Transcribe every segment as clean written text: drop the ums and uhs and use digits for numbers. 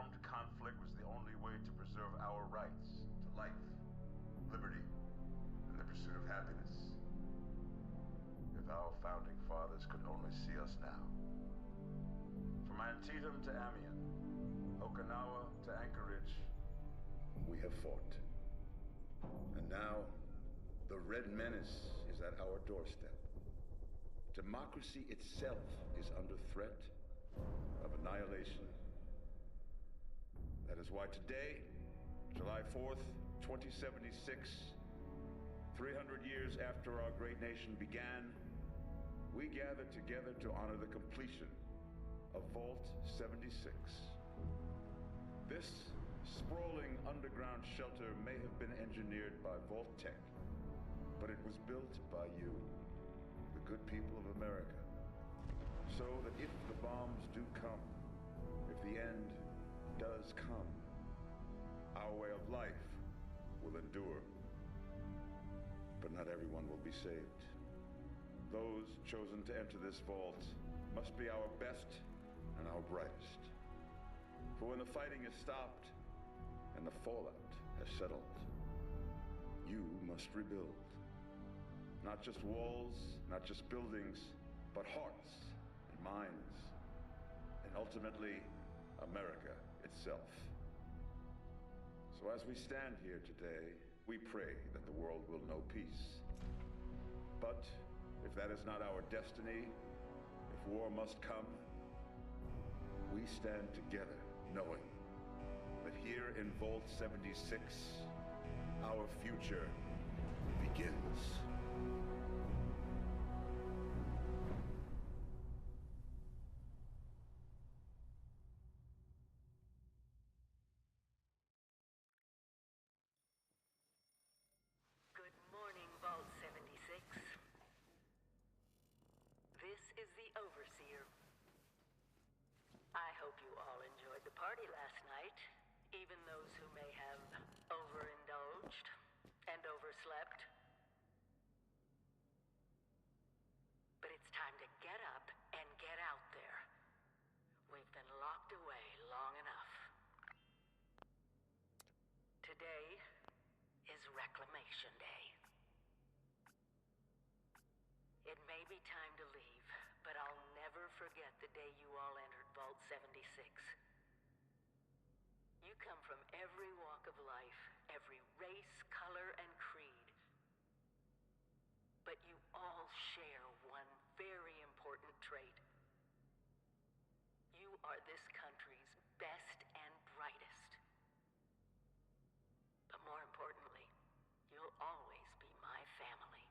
armed conflict was the only way to preserve our rights to life, liberty, and the pursuit of happiness. If our founding fathers could only see us now. From Antietam to Amiens, Okinawa to Anchorage, we have fought. And now, the Red Menace is at our doorstep. Democracy itself is under threat of annihilation. That is why today, July 4th, 2076, 300 years after our great nation began, we gather together to honor the completion of Vault 76. This sprawling underground shelter may have been engineered by Vault Tech, but it was built by you, the good people of America, so that if the bombs do come, if the end does come, our way of life will endure. But not everyone will be saved. Those chosen to enter this vault must be our best and our brightest. For when the fighting is stopped and the fallout has settled, you must rebuild. Not just walls, not just buildings, but hearts and minds, and ultimately, America itself. So as we stand here today, we pray that the world will know peace. But if that is not our destiny, if war must come, we stand together knowing that here in Vault 76, our future begins. Good morning, Vault 76. This is the Overseer. I hope you all enjoyed the party last night, even those who may have overindulged and overslept. But it's time to get up and get out there. We've been locked away long enough. Today is Reclamation Day. It may be time to leave, but I'll never forget the day you all entered Vault 76. You come from every walk of life, every race, color, and creed. But you all share one very important trait. You are this country's best and brightest. But more importantly, you'll always be my family.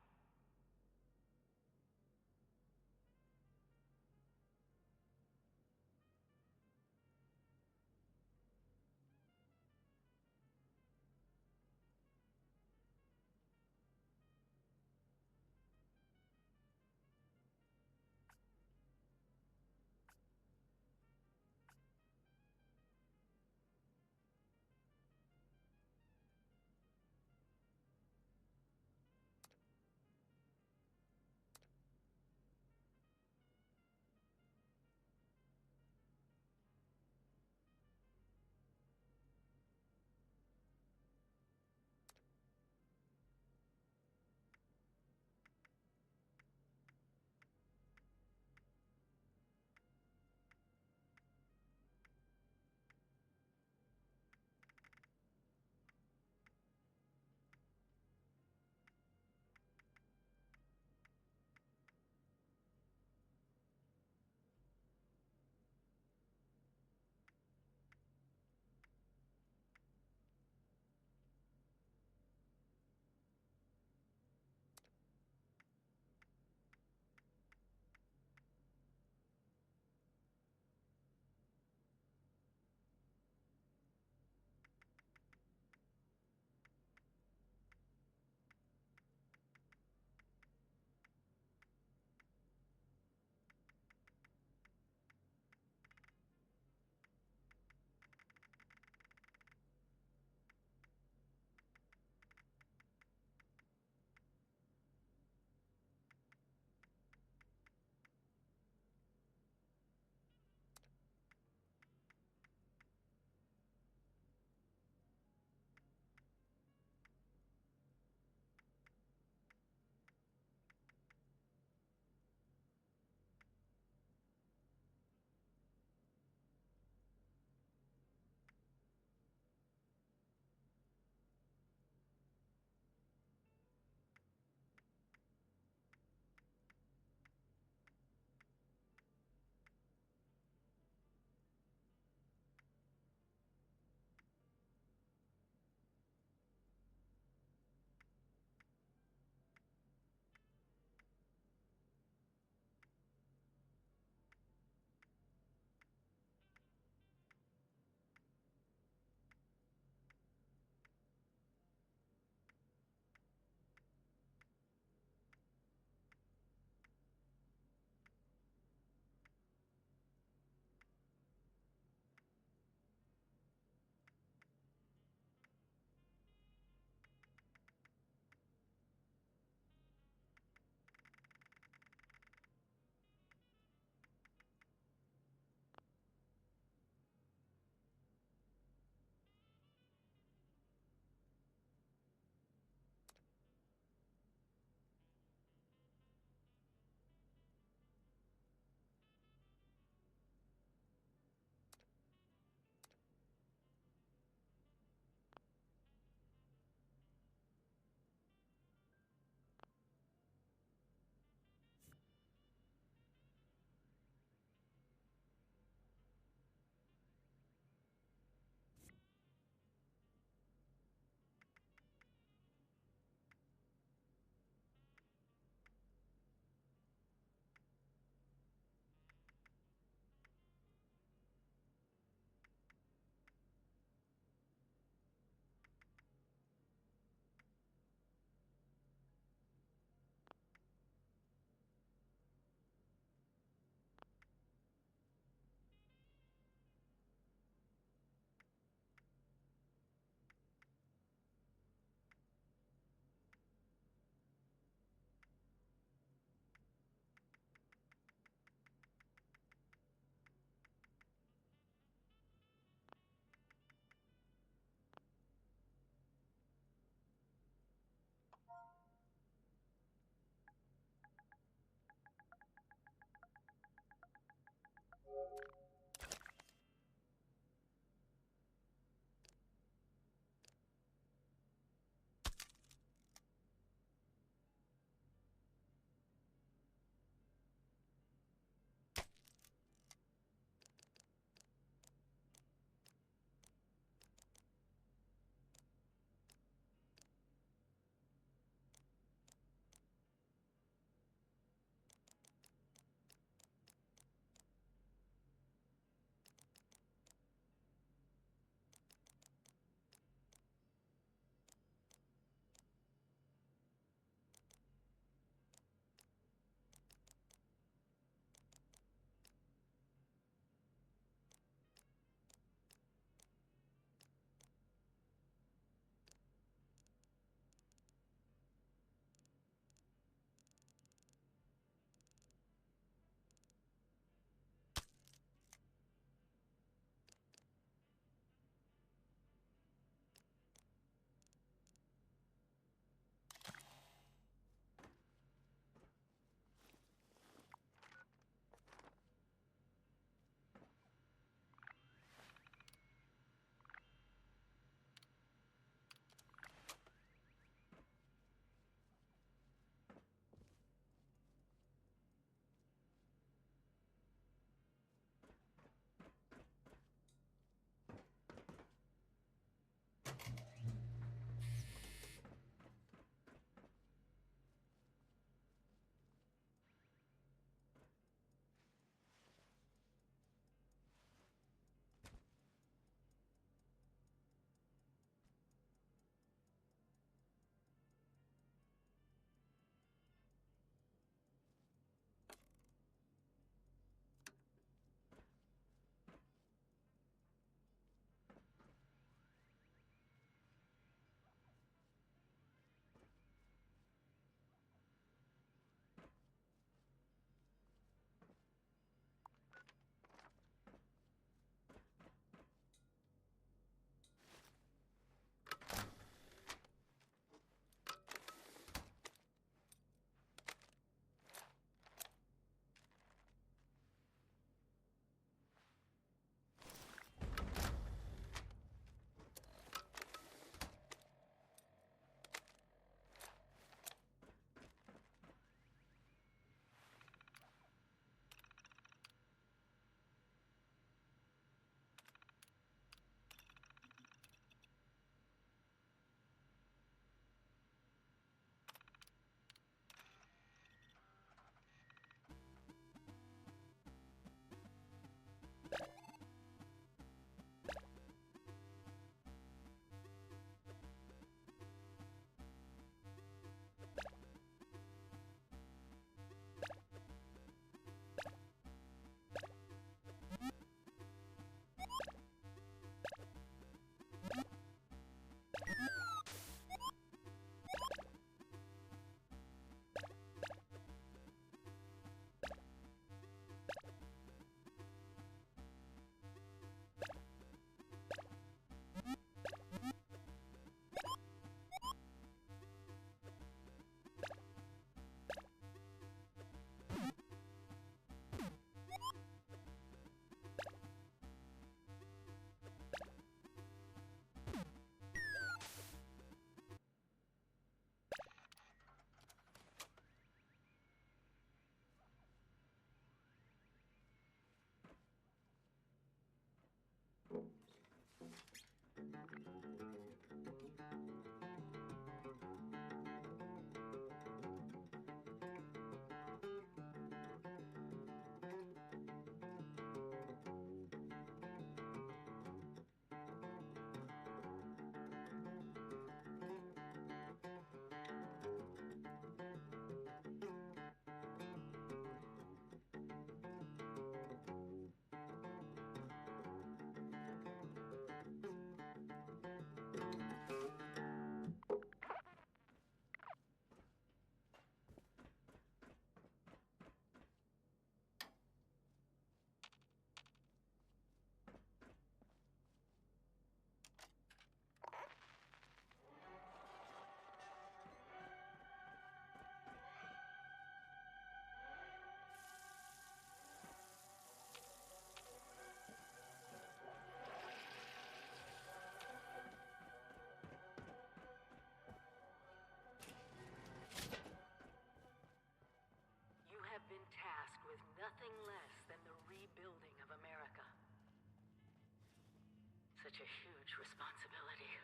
huge responsibility.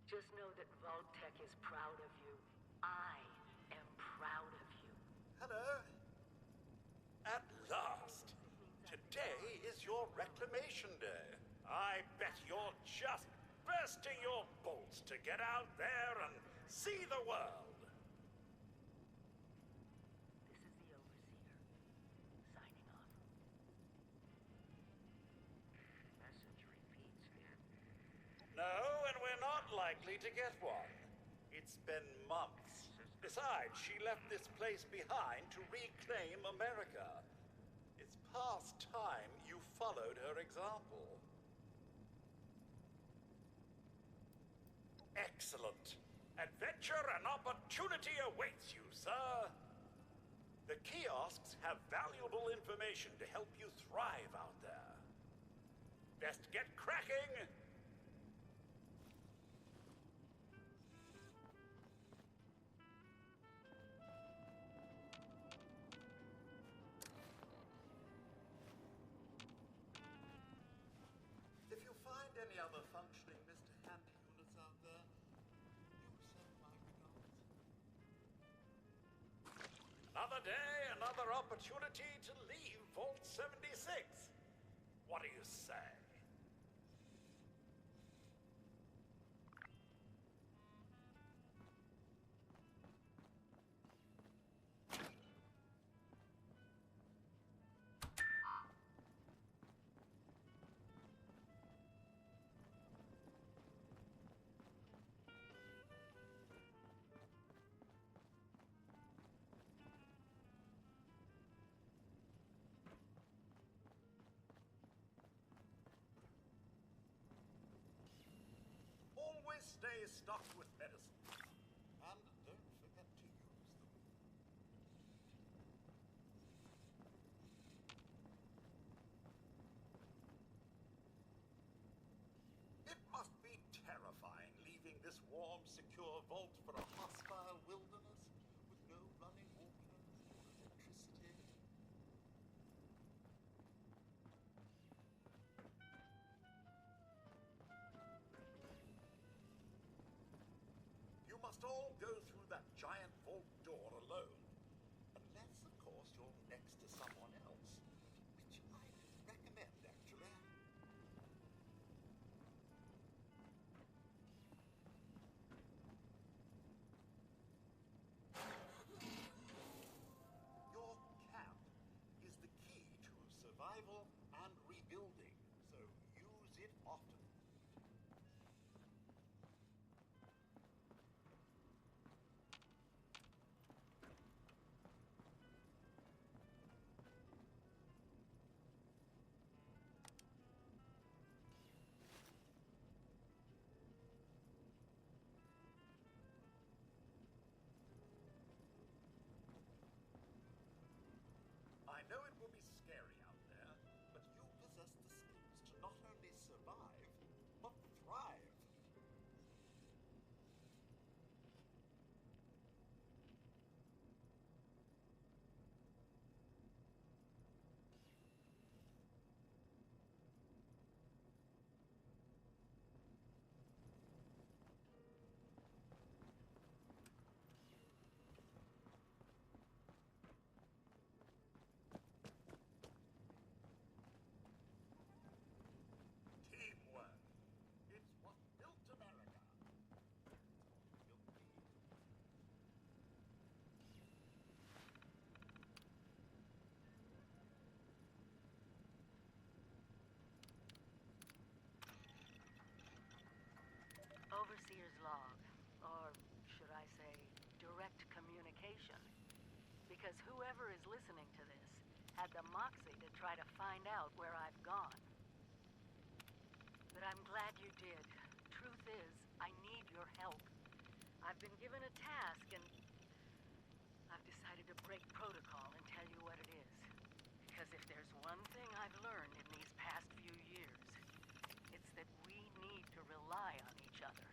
Just know that Vault-Tec is proud of you. I am proud of you. Hello? At last! Today is your reclamation day. I bet you're just bursting your bolts to get out there and see the world. This is the Overseer, signing off. Message repeats, man. No, and we're not likely to get one. It's been months. Besides, she left this place behind to reclaim America. It's past time you followed her example. Excellent. Adventure and opportunity awaits you, sir. The kiosks have valuable information to help you thrive out there. Best get cracking! If you find any other functioning Mr. Handy units out there, do send my regards. Another day, another opportunity to leave Vault 76. What do you say? Always stay stocked with medicine. And don't forget to use them. It must be terrifying leaving this warm, secure vault for a hostile wilderness with no running water or electricity. You must all go through that giant vault door alone. Unless, of course, you're next to someone else. Which I'd recommend, actually. Your camp is the key to survival and rebuilding, so use it often. I know it will be scary out there, but you possess the skills to not only survive, but thrive. Teamwork. It's what built America. It's what built me. Overseer's log, or should I say, direct communication. Because whoever is listening to this had the moxie to try to find out where I've gone. But I'm glad you did. Truth is, I need your help. I've been given a task and I've decided to break protocol and tell you what it is. Because if there's one thing I've learned in these past few years, it's that we need to rely on each other.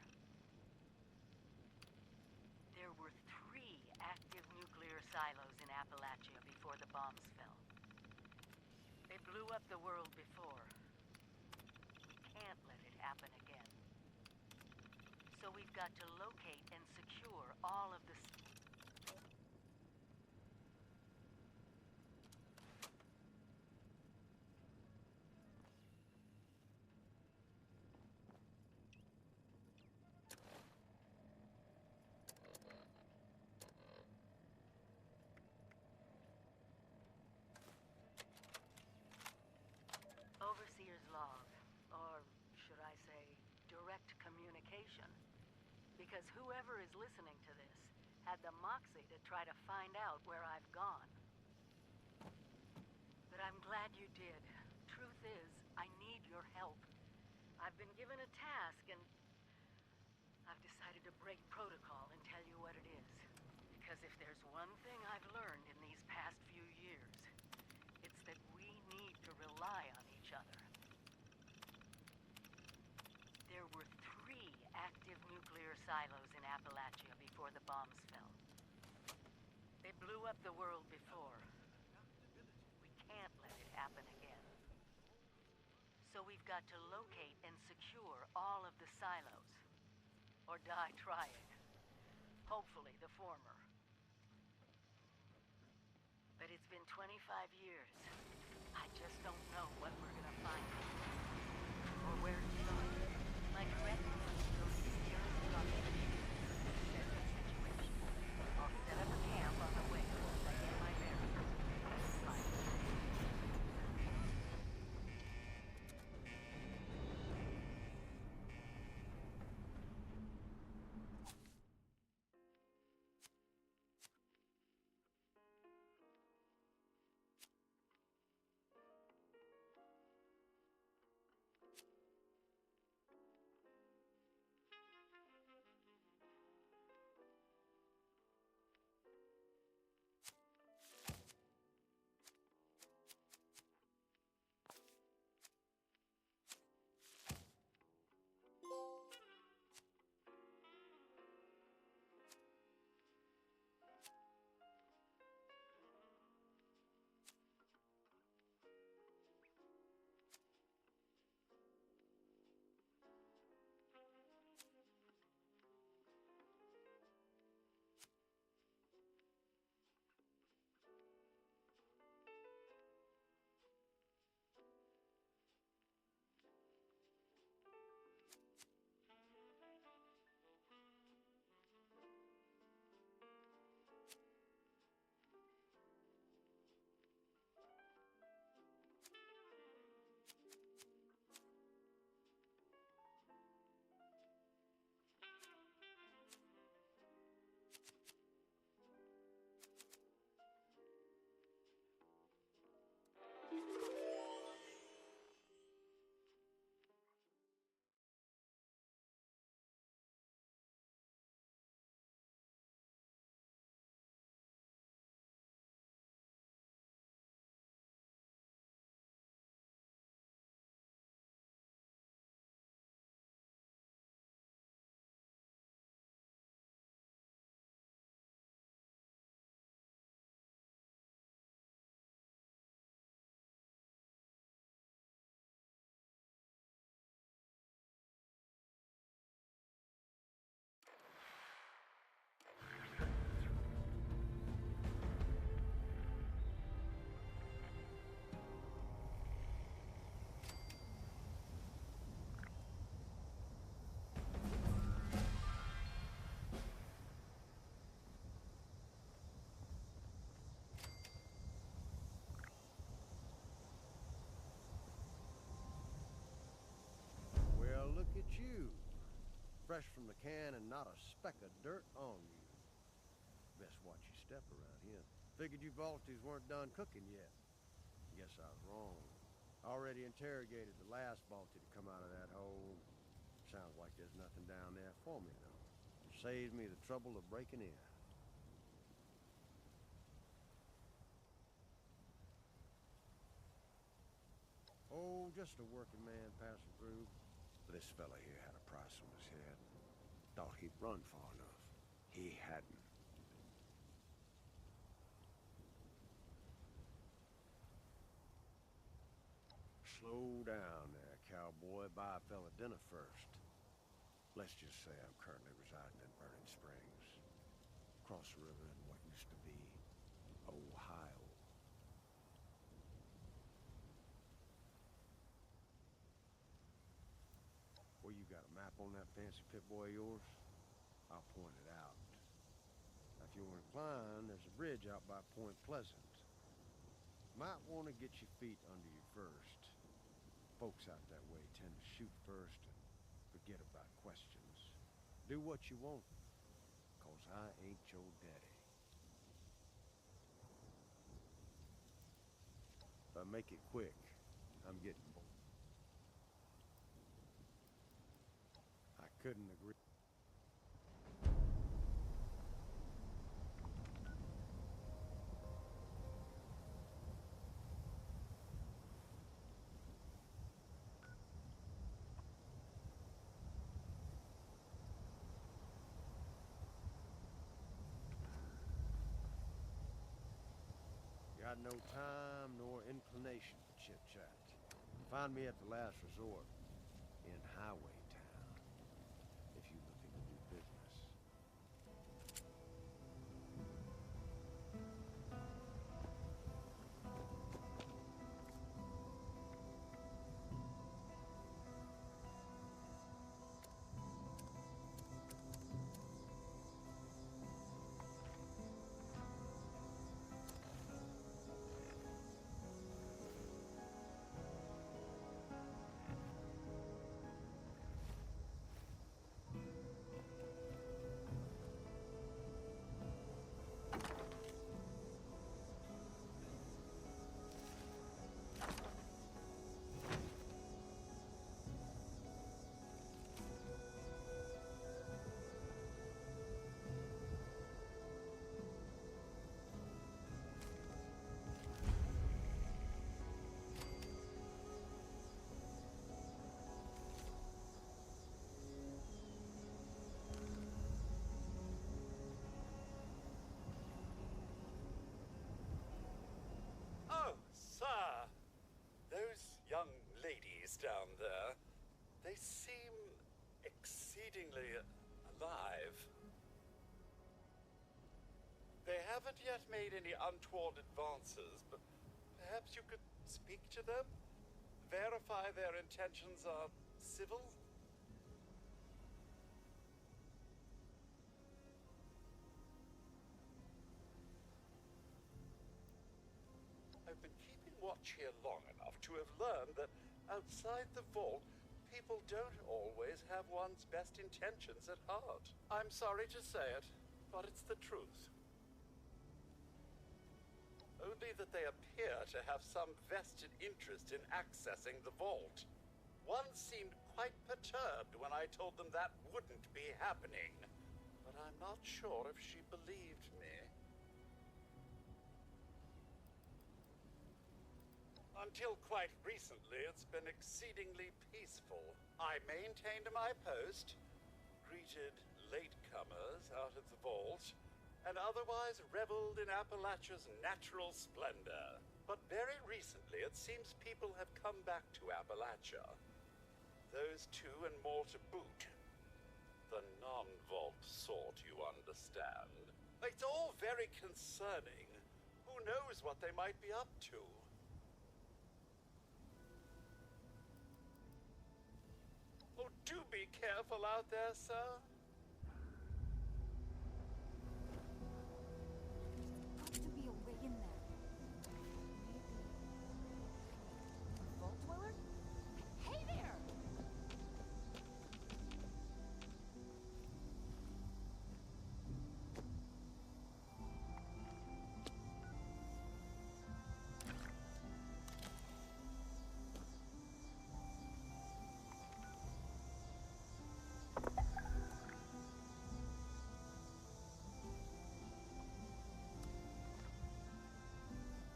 There were 3 active nuclear silos in Appalachia before the bombs fell. They blew up the world before. So we've got to locate and secure all of the... Overseer's log, or should I say, direct communication. Because whoever is listening to this had the moxie to try to find out where I've gone. But I'm glad you did. Truth is, I need your help. I've been given a task and I've decided to break protocol and tell you what it is. Because if there's one thing I've learned in these past few years, it's that we need to rely on each other. There were 3 active nuclear silos in Appalachia before the bombs fell. They blew up the world before. We can't let it happen again. So we've got to locate and secure all of the silos. Or die trying. Hopefully the former. But it's been 25 years. I just don't know what we're gonna find. Or where to start. Am I correct? Those nearest structures. There's a situation. I'll set up a camp on the way once I get my bearings. Bye. Fresh from the can and not a speck of dirt on you. Best watch your step around here. Figured you Vaulties weren't done cooking yet. Guess I was wrong. Already interrogated the last Vaultie to come out of that hole. Sounds like there's nothing down there for me, though. It saves me the trouble of breaking in. Oh, just a working man passing through. This fella here had a price on his head. Thought he'd run far enough. He hadn't. Slow down there, cowboy. Buy a fella dinner first. Let's just say I'm currently residing in Burning Springs, across the river in what used to be Ohio. Well, you got a map on that fancy Pip-Boy of yours? I'll point it out. Now, if you're inclined, there's a bridge out by Point Pleasant. Might want to get your feet under you first. Folks out that way tend to shoot first and forget about questions. Do what you want, 'cause I ain't your daddy. If I make it quick, I'm getting bored. I couldn't agree. Got no time nor inclination for chit-chat. Find me at the last resort in Highway Town if you're looking to do business. Oh, sir. Those young ladies down there, they seem exceedingly alive. They haven't yet made any untoward advances, but perhaps you could speak to them? Verify their intentions are civil? I've been keeping watch here long enough to have learned that outside the vault, people don't always have one's best intentions at heart. I'm sorry to say it, but it's the truth. Only that they appear to have some vested interest in accessing the vault. One seemed quite perturbed when I told them that wouldn't be happening, but I'm not sure if she believed me. Until quite recently, it's been exceedingly peaceful. I maintained my post, greeted latecomers out of the vault, and otherwise reveled in Appalachia's natural splendor. But very recently, it seems people have come back to Appalachia. Those two and more to boot. The non-vault sort, you understand. It's all very concerning. Who knows what they might be up to? Oh, do be careful out there, sir. Got to be a way in there. Maybe. A vault dweller? Hey there!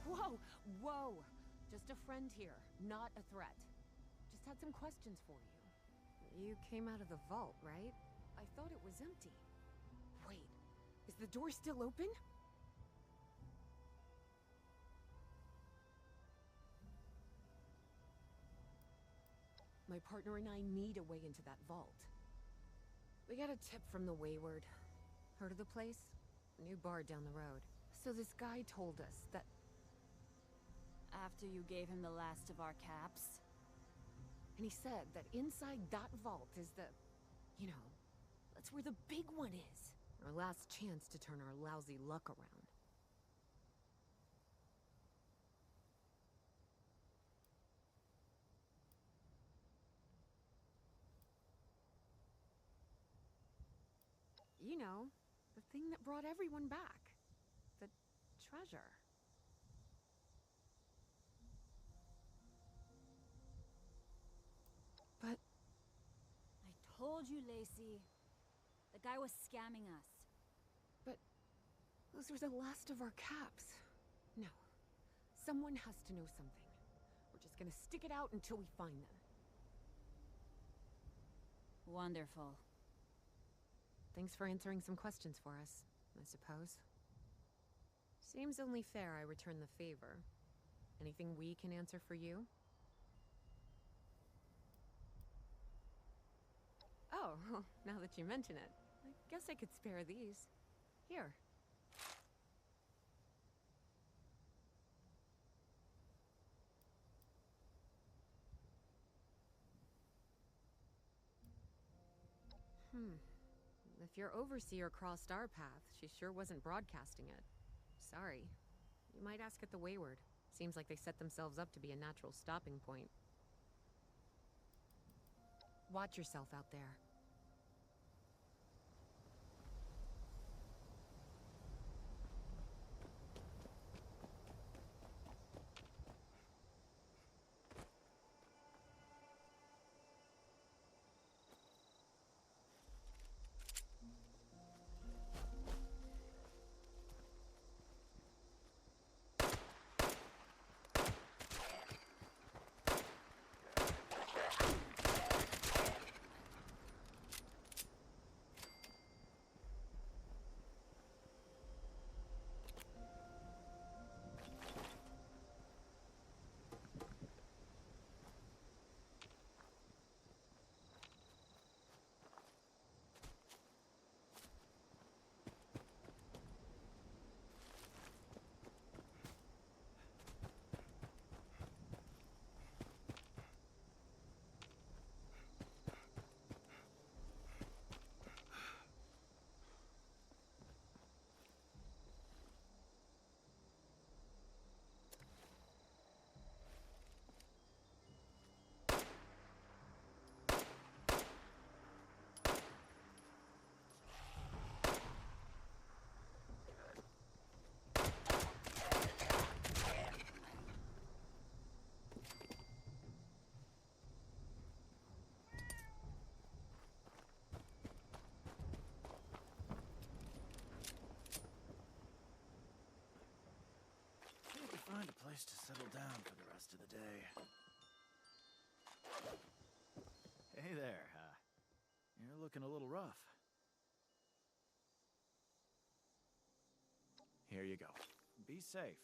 Whoa! Whoa! Just a friend here, not a threat. Just had some questions for you. You came out of the vault, right? I thought it was empty. Wait, is the door still open? My partner and I need a way into that vault. We got a tip from the Wayward. Heard of the place? New bar down the road. So this guy told us that... After you gave him the last of our caps? And he said that inside that vault is the... You know, that's where the big one is. Our last chance to turn our lousy luck around. You know, the thing that brought everyone back. The treasure. But... I told you, Lacey. The guy was scamming us. But... those were the last of our caps. No. Someone has to know something. We're just gonna stick it out until we find them. Wonderful. Thanks for answering some questions for us, I suppose. Seems only fair I return the favor. Anything we can answer for you? Oh, well, now that you mention it, I guess I could spare these. Here. If your overseer crossed our path, she sure wasn't broadcasting it. Sorry. You might ask at the Wayward. Seems like they set themselves up to be a natural stopping point. Watch yourself out there. Find a place to settle down for the rest of the day. Hey there, you're looking a little rough. Here you go. Be safe.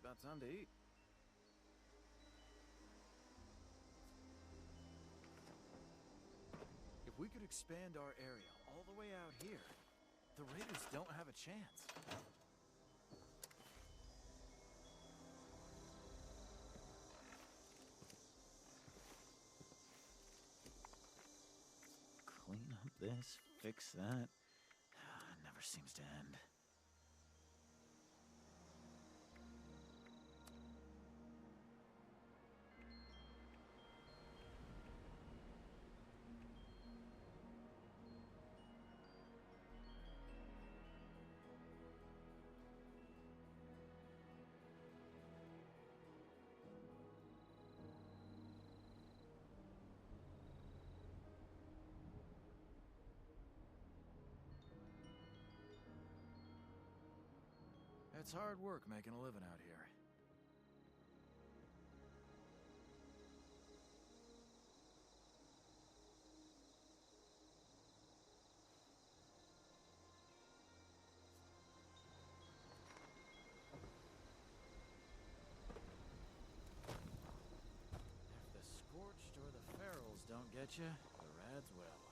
About time to eat. If we could expand our area all the way out here, the raiders don't have a chance. Clean up this, fix that. It never seems to end. It's hard work making a living out here. If the scorched or the ferals don't get you, the rads will.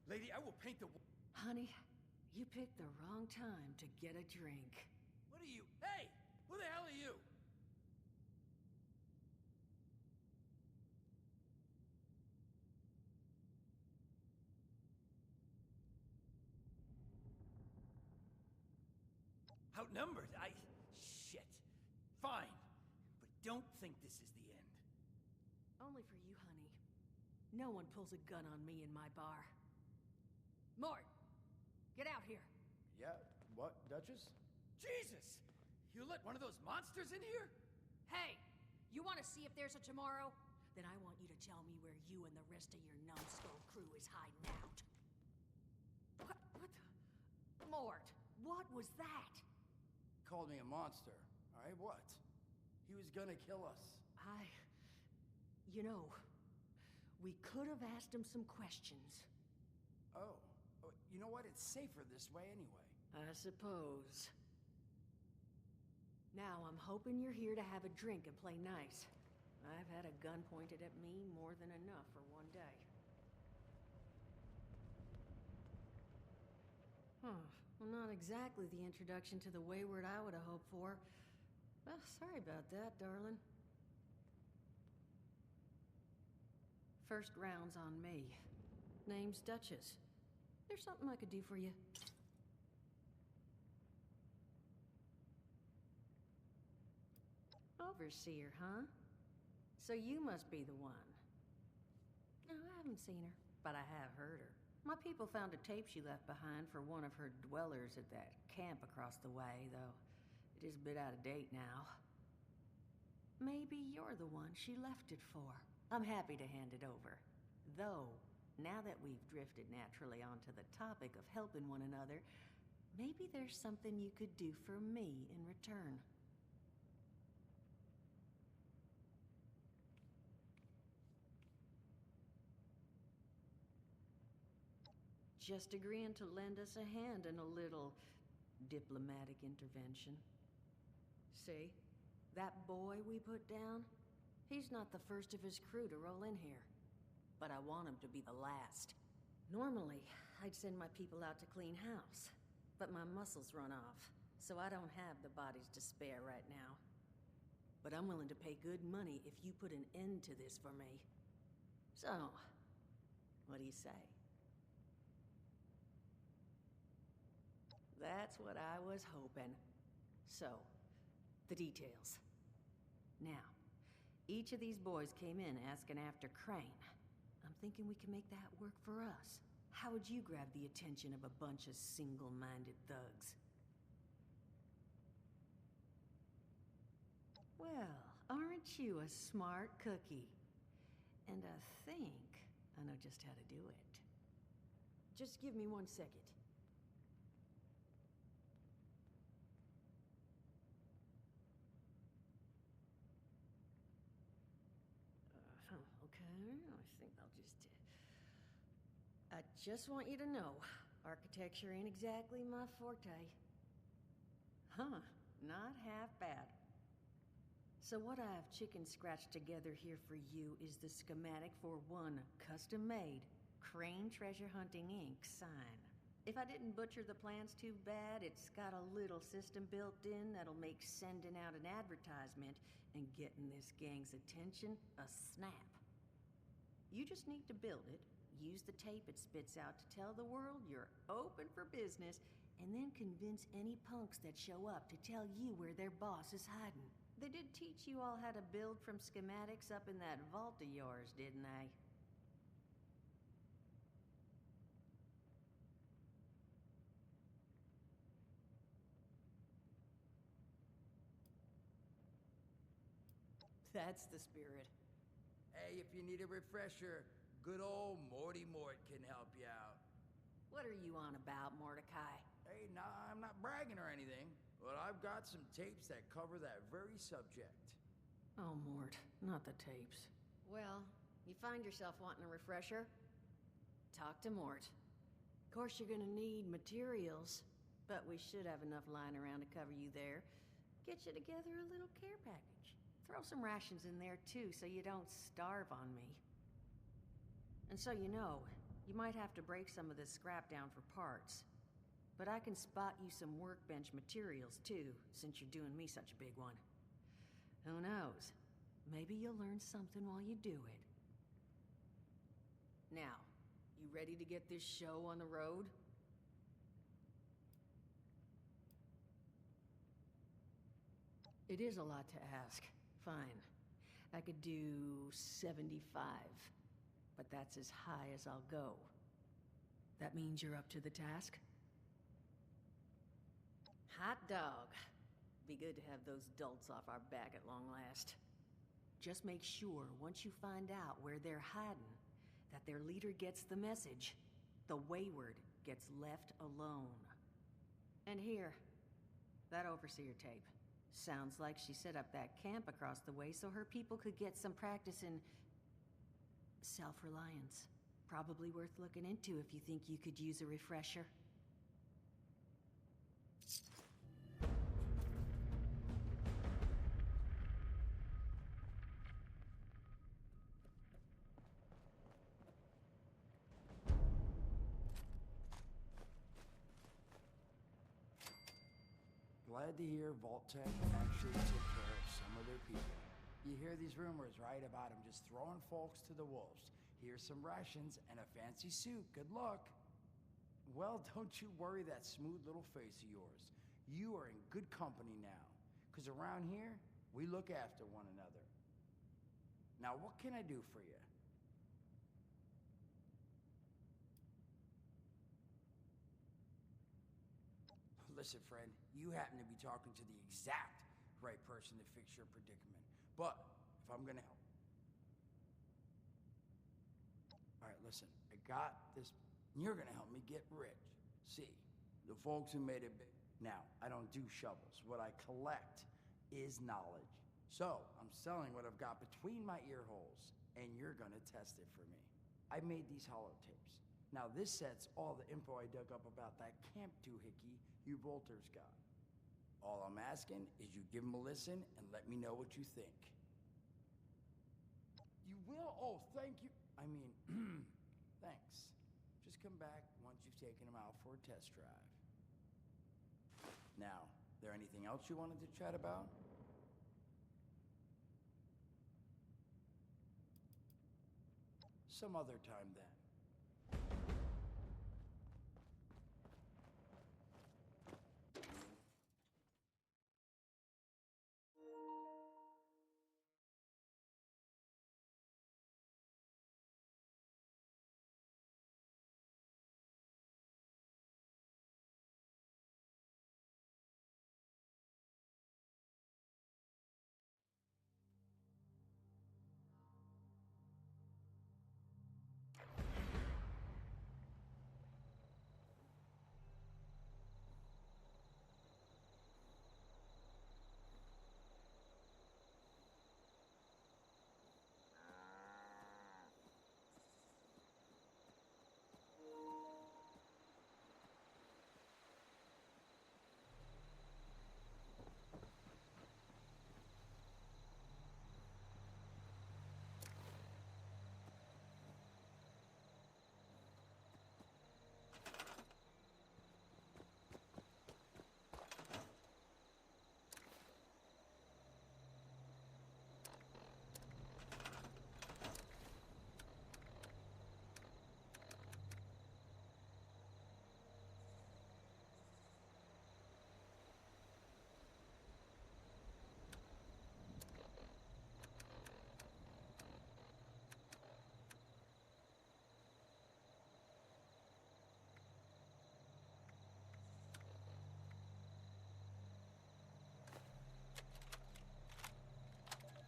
Lady, I will paint the... Honey, you picked the wrong time to get a drink. What are you... Hey! Who the hell are you? Outnumbered? Shit. Fine. But don't think this is the end. Only for you, honey. No one pulls a gun on me in my bar. Mort! Get out here! Yeah, what, Duchess? Jesus! You let one of those monsters in here? Hey! You want to see if there's a tomorrow? Then I want you to tell me where you and the rest of your numbskull crew is hiding out. What the... Mort, what was that? Called me a monster. All right, what? He was gonna kill us. You know, we could have asked him some questions. Oh, you know what? It's safer this way anyway. I suppose. Now, I'm hoping you're here to have a drink and play nice. I've had a gun pointed at me more than enough for one day. Well, not exactly the introduction to the wayward I would have hoped for. Well, sorry about that, darling. First round's on me. Name's Duchess. There's something I could do for you. Overseer, huh? So you must be the one. No, I haven't seen her, but I have heard her. My people found a tape she left behind for one of her dwellers at that camp across the way, though it is a bit out of date now. Maybe you're the one she left it for. I'm happy to hand it over. Though, now that we've drifted naturally onto the topic of helping one another, maybe there's something you could do for me in return. Just agreeing to lend us a hand in a little diplomatic intervention. See? That boy we put down? He's not the first of his crew to roll in here. But I want him to be the last. Normally, I'd send my people out to clean house. But my muscles run off, so I don't have the bodies to spare right now. But I'm willing to pay good money if you put an end to this for me. So, what do you say? That's what I was hoping. So, the details. Now, each of these boys came in asking after Crane. I'm thinking we can make that work for us. How would you grab the attention of a bunch of single-minded thugs? Well, aren't you a smart cookie? And I think I know just how to do it. Just give me 1 second. Okay, I think I'll just... I just want you to know, architecture ain't exactly my forte. Huh, not half bad. So what I've chicken scratched together here for you is the schematic for one custom-made Crane Treasure Hunting Inc. sign. If I didn't butcher the plans too bad, it's got a little system built in that'll make sending out an advertisement and getting this gang's attention a snap. You just need to build it, use the tape it spits out to tell the world you're open for business, and then convince any punks that show up to tell you where their boss is hiding. They did teach you all how to build from schematics up in that vault of yours, didn't they? That's the spirit. Hey, if you need a refresher, good old Morty Mort can help you out. What are you on about, Mordecai? Hey, nah, I'm not bragging or anything, but I've got some tapes that cover that very subject. Oh, Mort, not the tapes. Well, you find yourself wanting a refresher? Talk to Mort. Of course, you're gonna need materials, but we should have enough lying around to cover you there. Get you together a little care package. Throw some rations in there, too, so you don't starve on me. And so you know, You might have to break some of this scrap down for parts. But I can spot you some workbench materials, too, since you're doing me such a big one. Who knows? Maybe you'll learn something while you do it. Now, you ready to get this show on the road? It is a lot to ask. Fine. I could do 75. But that's as high as I'll go. That means you're up to the task? Hot dog. Be good to have those dolts off our back at long last. Just make sure, once you find out where they're hiding, that their leader gets the message. The wayward gets left alone. And here, that overseer tape. Sounds like she set up that camp across the way so her people could get some practice in self-reliance. Probably worth looking into if you think you could use a refresher. Glad to hear Vault-Tec actually took care of some of their people. You hear these rumors, right, about them just throwing folks to the wolves. Here's some rations and a fancy suit. Good luck. Well, don't you worry that smooth little face of yours. You are in good company now. Because around here, we look after one another. Now, what can I do for you? Listen, friend, you happen to be talking to the exact right person to fix your predicament. But if I'm gonna help... All right, listen, I got this. You're gonna help me get rich. See, the folks who made it big. Now, I don't do shovels. What I collect is knowledge. So, I'm selling what I've got between my ear holes, and you're gonna test it for me. I made these holotapes. Now, this set's all the info I dug up about that camp doohickey you Volters got. All I'm asking is you give them a listen and let me know what you think. You will? Oh, thank you. I mean, thanks. Just come back once you've taken them out for a test drive. Now, there anything else you wanted to chat about? Some other time then.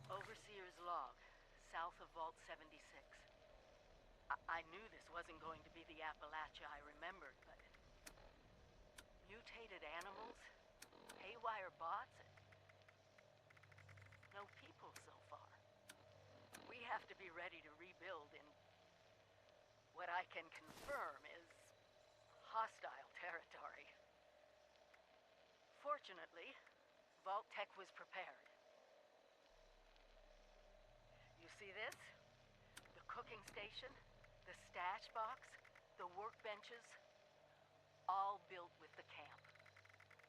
Overseer's log, south of Vault 76. I knew this wasn't going to be the Appalachia I remembered, but... mutated animals? Haywire bots? No people so far. We have to be ready to rebuild in... what I can confirm is... hostile territory. Fortunately, Vault-Tec was prepared. You see this? The cooking station? The stash box? The workbenches, all built with the camp.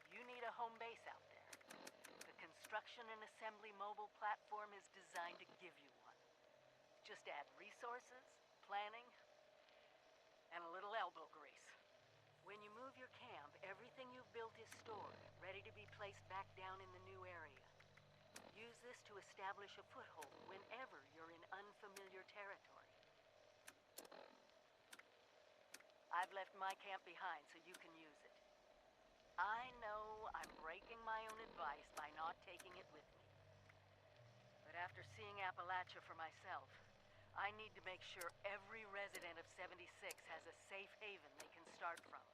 You need a home base out there. The construction and assembly mobile platform is designed to give you one. Just add resources, planning, and a little elbow grease. When you move your camp, everything you've built is stored, ready to be placed back down in the new area. Use this to establish a foothold whenever you're in unfamiliar territory. I've left my camp behind so you can use it. I know I'm breaking my own advice by not taking it with me. But after seeing Appalachia for myself, I need to make sure every resident of 76 has a safe haven they can start from.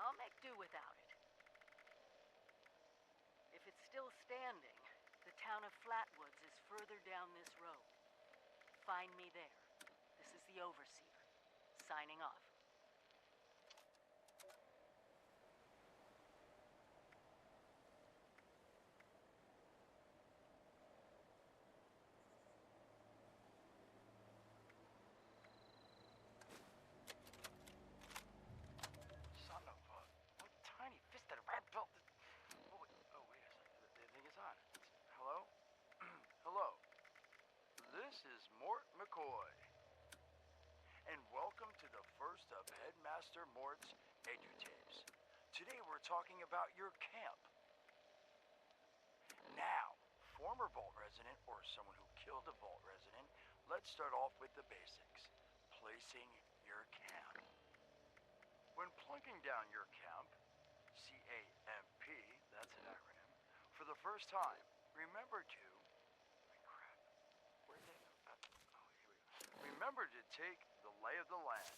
I'll make do without it. If it's still standing, the town of Flatwoods is further down this road. Find me there. This is the Overseer, signing off. Son of a... What tiny-fisted rat built this... Oh, wait a second. The thing is on. Hello? Hello. This is Mort McCoy. And welcome to the first of Headmaster Mort's edutapes. Today we're talking about your camp. Now, former Vault resident or someone who killed a Vault resident, let's start off with the basics. Placing your camp. When plunking down your camp, C-A-M-P, that's an acronym, for the first time, remember to... Crap. Where'd they... Oh, here we go. Remember to take the lay of the land.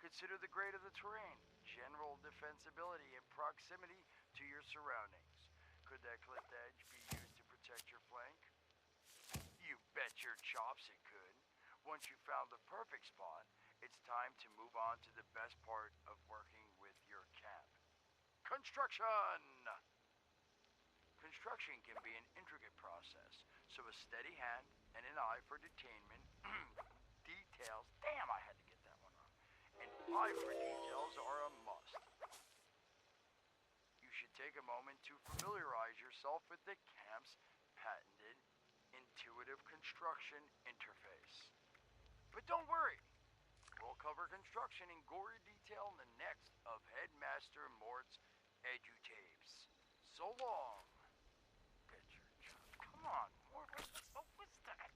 Consider the grade of the terrain, general defensibility, and proximity to your surroundings. Could that cliff edge be used to protect your flank? You bet your chops it could. Once you found the perfect spot, it's time to move on to the best part of working with your camp. Construction! Construction can be an intricate process, so a steady hand and an eye for detainment, details, damn I had to get that one wrong, an eye for details are a must. You should take a moment to familiarize yourself with the camp's patented intuitive construction interface. But don't worry, we'll cover construction in gory detail in the next of Headmaster Mort's edutapes. So long. Get your job. Come on, Mort, what was that?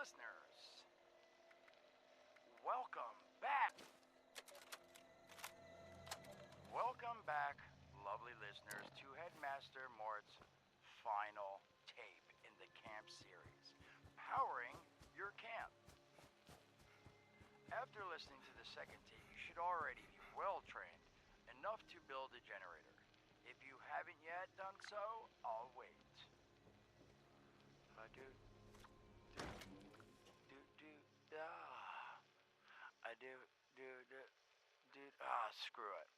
listeners, welcome back. Welcome back, lovely listeners, to Headmaster Mort's final tape in the camp series, Powering Your Camp. After listening to the second tape, you should already be well trained enough to build a generator. If you haven't yet done so, I'll wait. Screw it.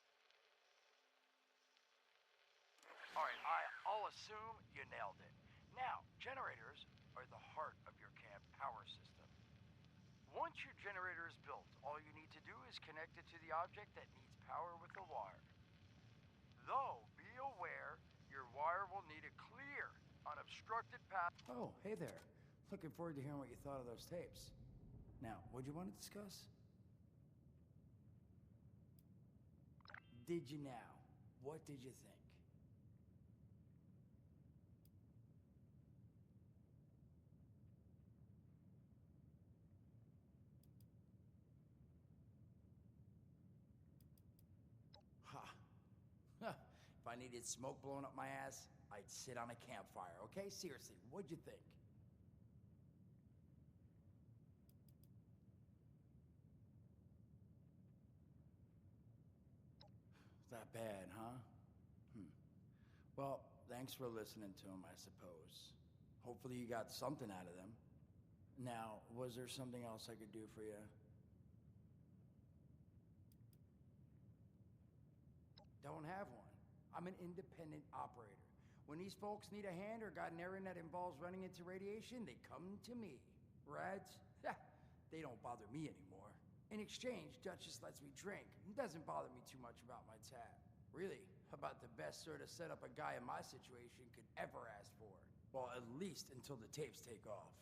Alright, I'll assume you nailed it. Now, generators are the heart of your camp power system. Once your generator is built, all you need to do is connect it to the object that needs power with a wire. Though, be aware, your wire will need a clear, unobstructed path. Oh, hey there. Looking forward to hearing what you thought of those tapes. Now, what'd you want to discuss? Did you now? What did you think? Ha. If I needed smoke blowing up my ass, I'd sit on a campfire, okay? Seriously, what'd you think? That bad, huh? Well, thanks for listening to him, I suppose. Hopefully you got something out of them. Now, was there something else I could do for you? Don't have one. I'm an independent operator. When these folks need a hand or got an errand that involves running into radiation, they come to me. Rads? They don't bother me anymore. In exchange, Duchess lets me drink. It doesn't bother me too much about my tab. Really, about the best sort of setup a guy in my situation could ever ask for. Well, at least until the tapes take off.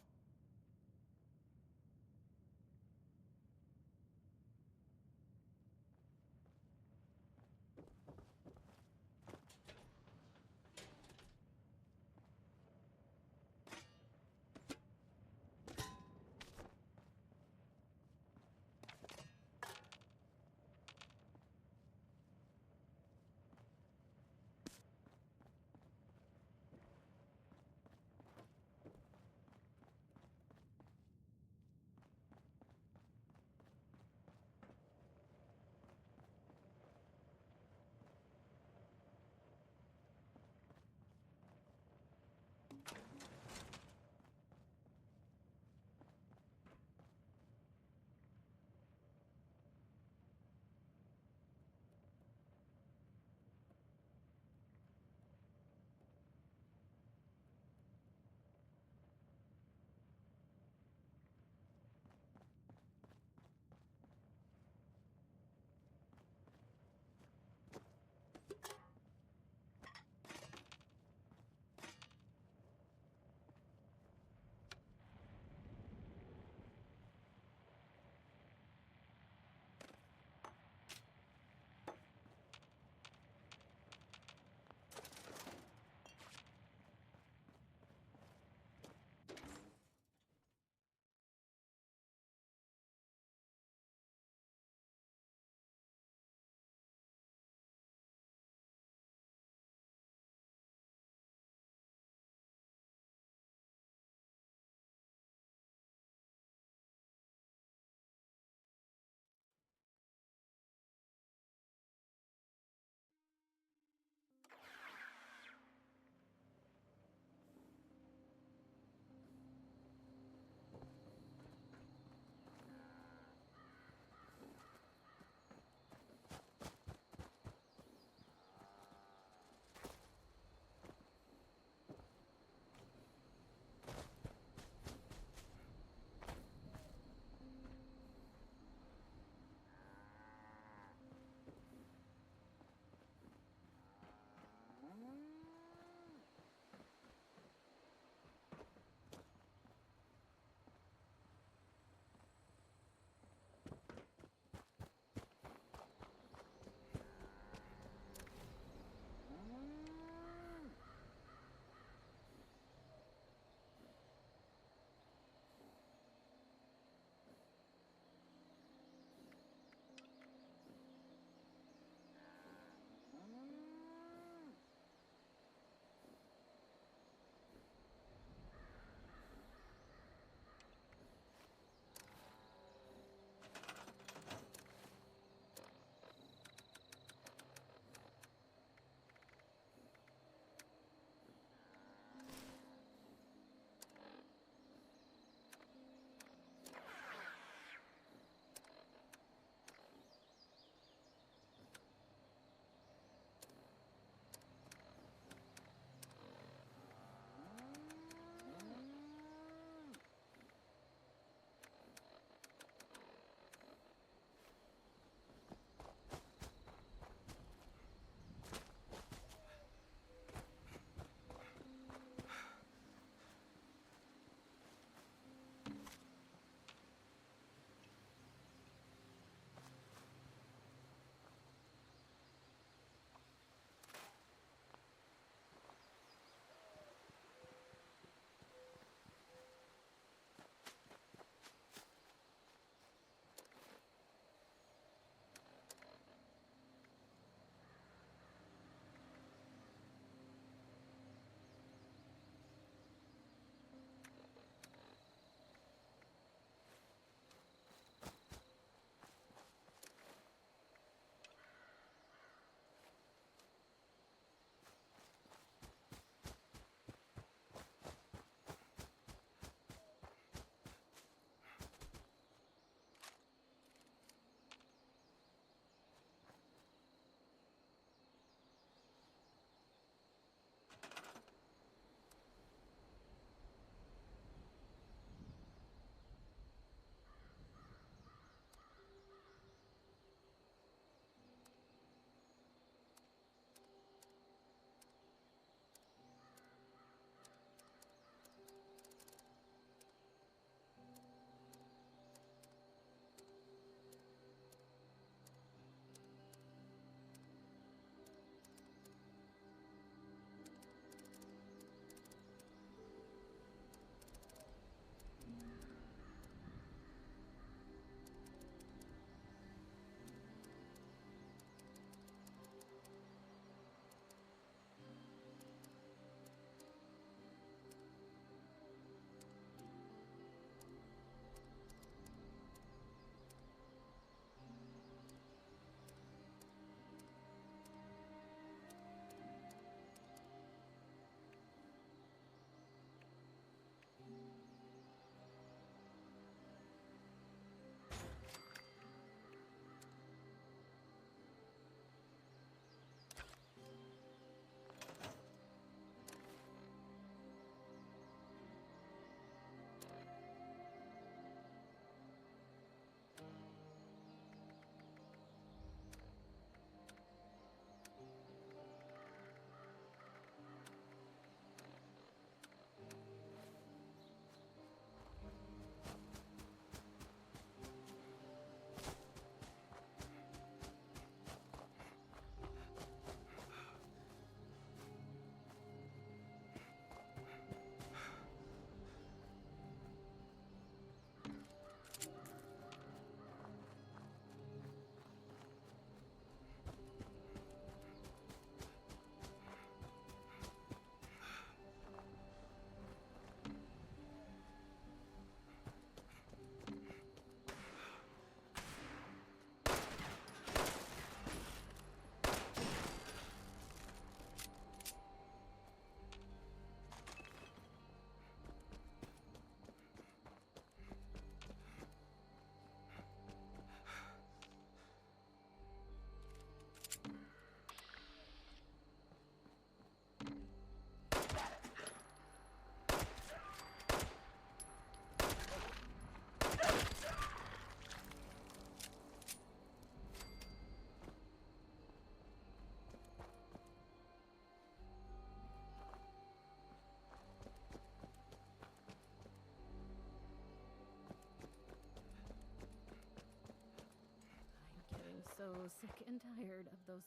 so sick and tired of those.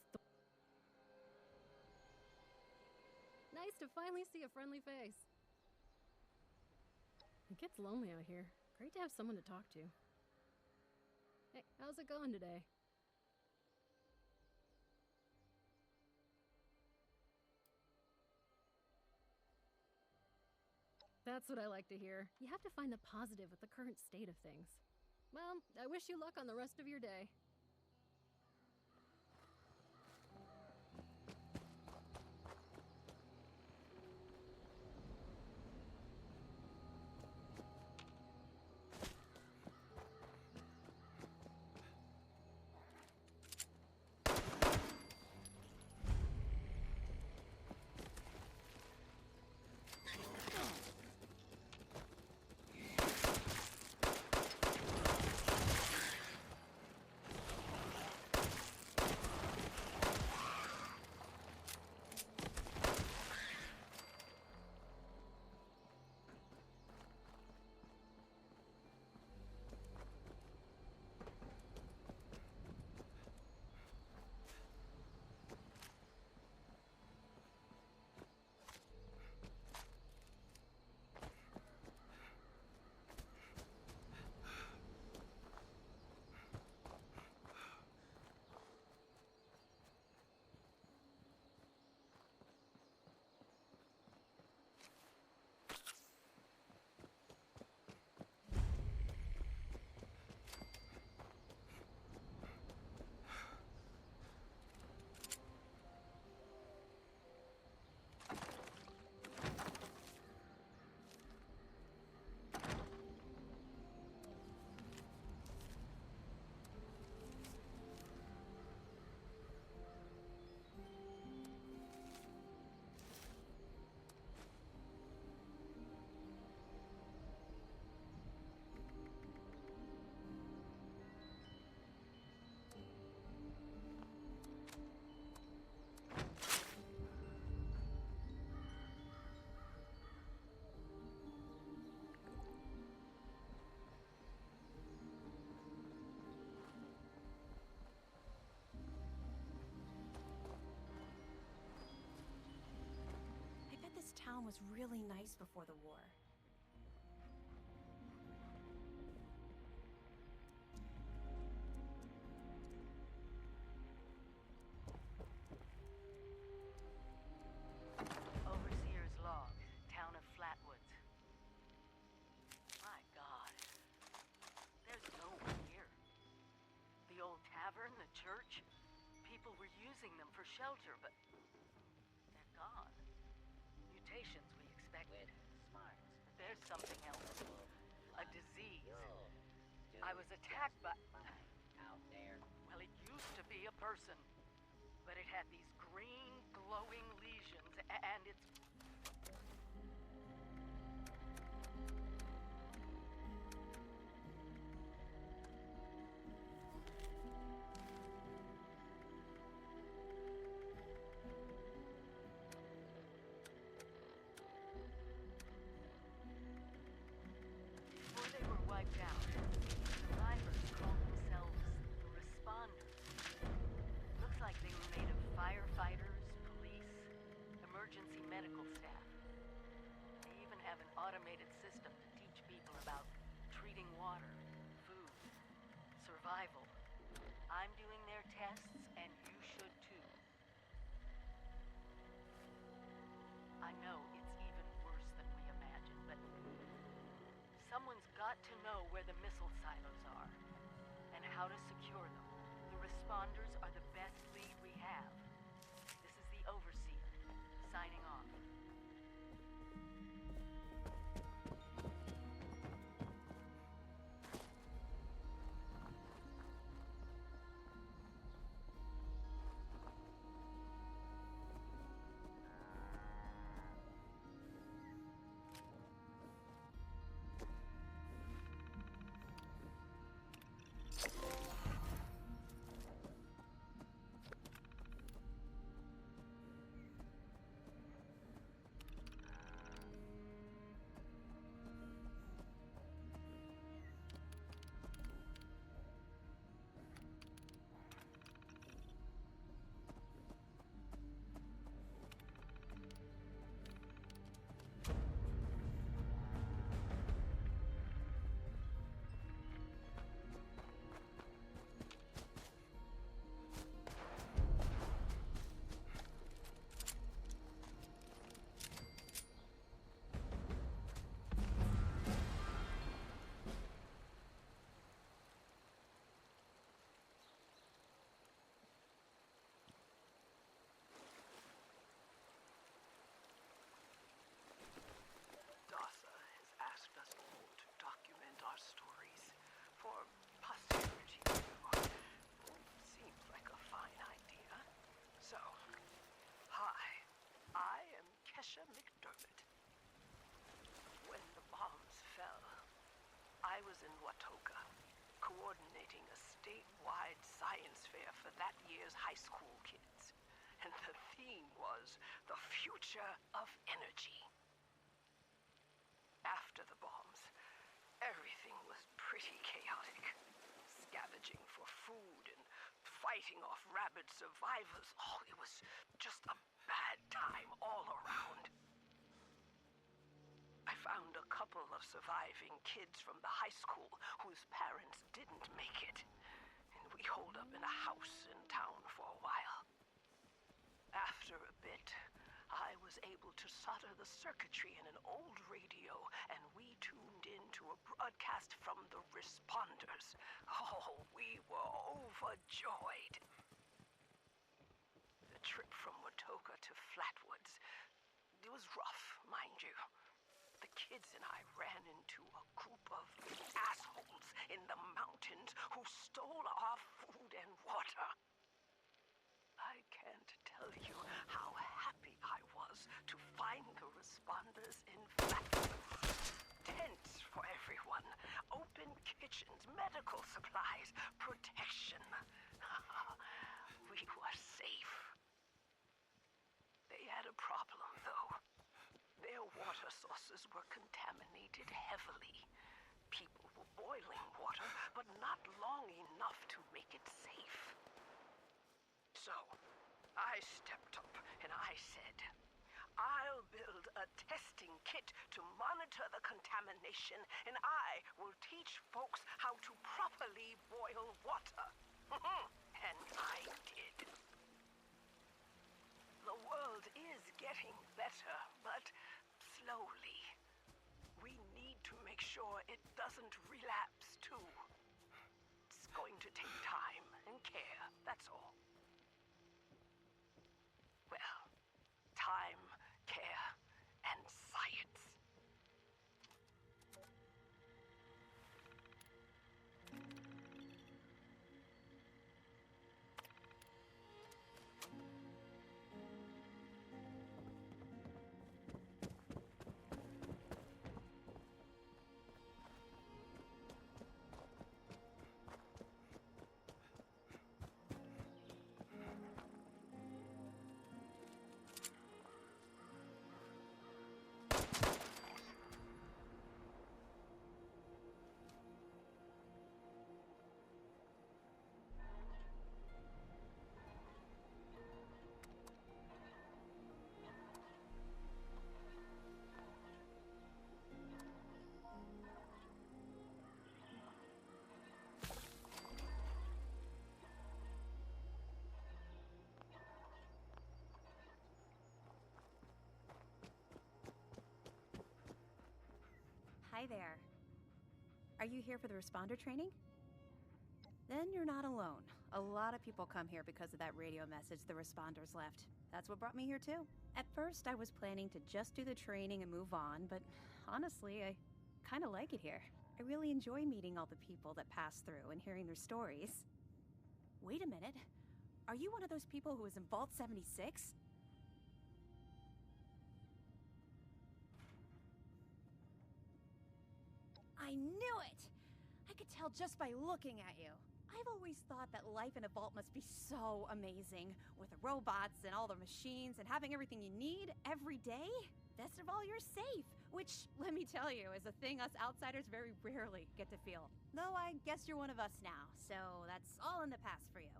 Nice to finally see a friendly face. It gets lonely out here. Great to have someone to talk to. Hey, how's it going today? That's what I like to hear. You have to find the positive with the current state of things. Well, I wish you luck on the rest of your day. This town was really nice before the war. Overseer's log, town of Flatwoods. My God. There's no one here. The old tavern, the church, people were using them for shelter, but they're gone. Mutations we expected. Smart. But there's something else. A disease. I was attacked by... out there. Well, it used to be a person. But it had these green, glowing lesions, and it's... Before they were wiped out, survivors called themselves the Responders. Looks like they were made of firefighters, police, emergency medical staff. They even have an automated system to teach people about treating water, food, survival. I'm doing their tests, and you should too. I know it's even worse than we imagined, but someone's got to know where the missile silos are, and how to secure them. The Responders are the best lead we have. This is the Overseer, signing off. statewide science fair for that year's high school kids. And the theme was the future of energy. After the bombs, everything was pretty chaotic. Scavenging for food and fighting off rabid survivors. Oh, it was just a bad time all around. I found a couple of surviving kids from the high school whose parents didn't make it. And we holed up in a house in town for a while. After a bit, I was able to solder the circuitry in an old radio, and we tuned into a broadcast from the responders. Oh, we were overjoyed. The trip from Watoka to Flatwoods, it was rough, mind you. The kids and I ran into a group of assholes in the mountains who stole our food and water. I can't tell you how happy I was to find the responders in Flatwoods. Tents for everyone, open kitchens, medical supplies, protection. We were safe. They had a problem, though. Their water sources were contaminated heavily. People were boiling water, but not long enough to make it safe. So, I stepped up and I said, I'll build a testing kit to monitor the contamination, and I will teach folks how to properly boil water. And I did. The world is getting better, but slowly. We need to make sure it doesn't relapse, too. It's going to take time and care, that's all. Well, time, care, and science. Hi there. Are you here for the responder training? Then you're not alone. A lot of people come here because of that radio message the responders left. That's what brought me here too. At first, I was planning to just do the training and move on, but honestly, I kind of like it here. I really enjoy meeting all the people that pass through and hearing their stories. Wait a minute. Are you one of those people who was in Vault 76? I knew it! I could tell just by looking at you. I've always thought that life in a vault must be so amazing, with the robots and all the machines and having everything you need every day. Best of all, you're safe, which, let me tell you, is a thing us outsiders very rarely get to feel. Though I guess you're one of us now, so that's all in the past for you.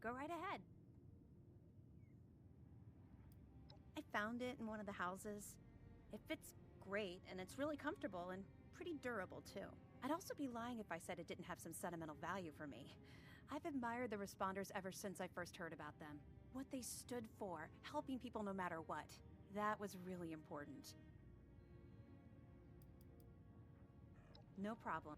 Go right ahead. I found it in one of the houses. It fits great, and it's really comfortable and pretty durable, too. I'd also be lying if I said it didn't have some sentimental value for me. I've admired the responders ever since I first heard about them. What they stood for, helping people no matter what. That was really important. No problem.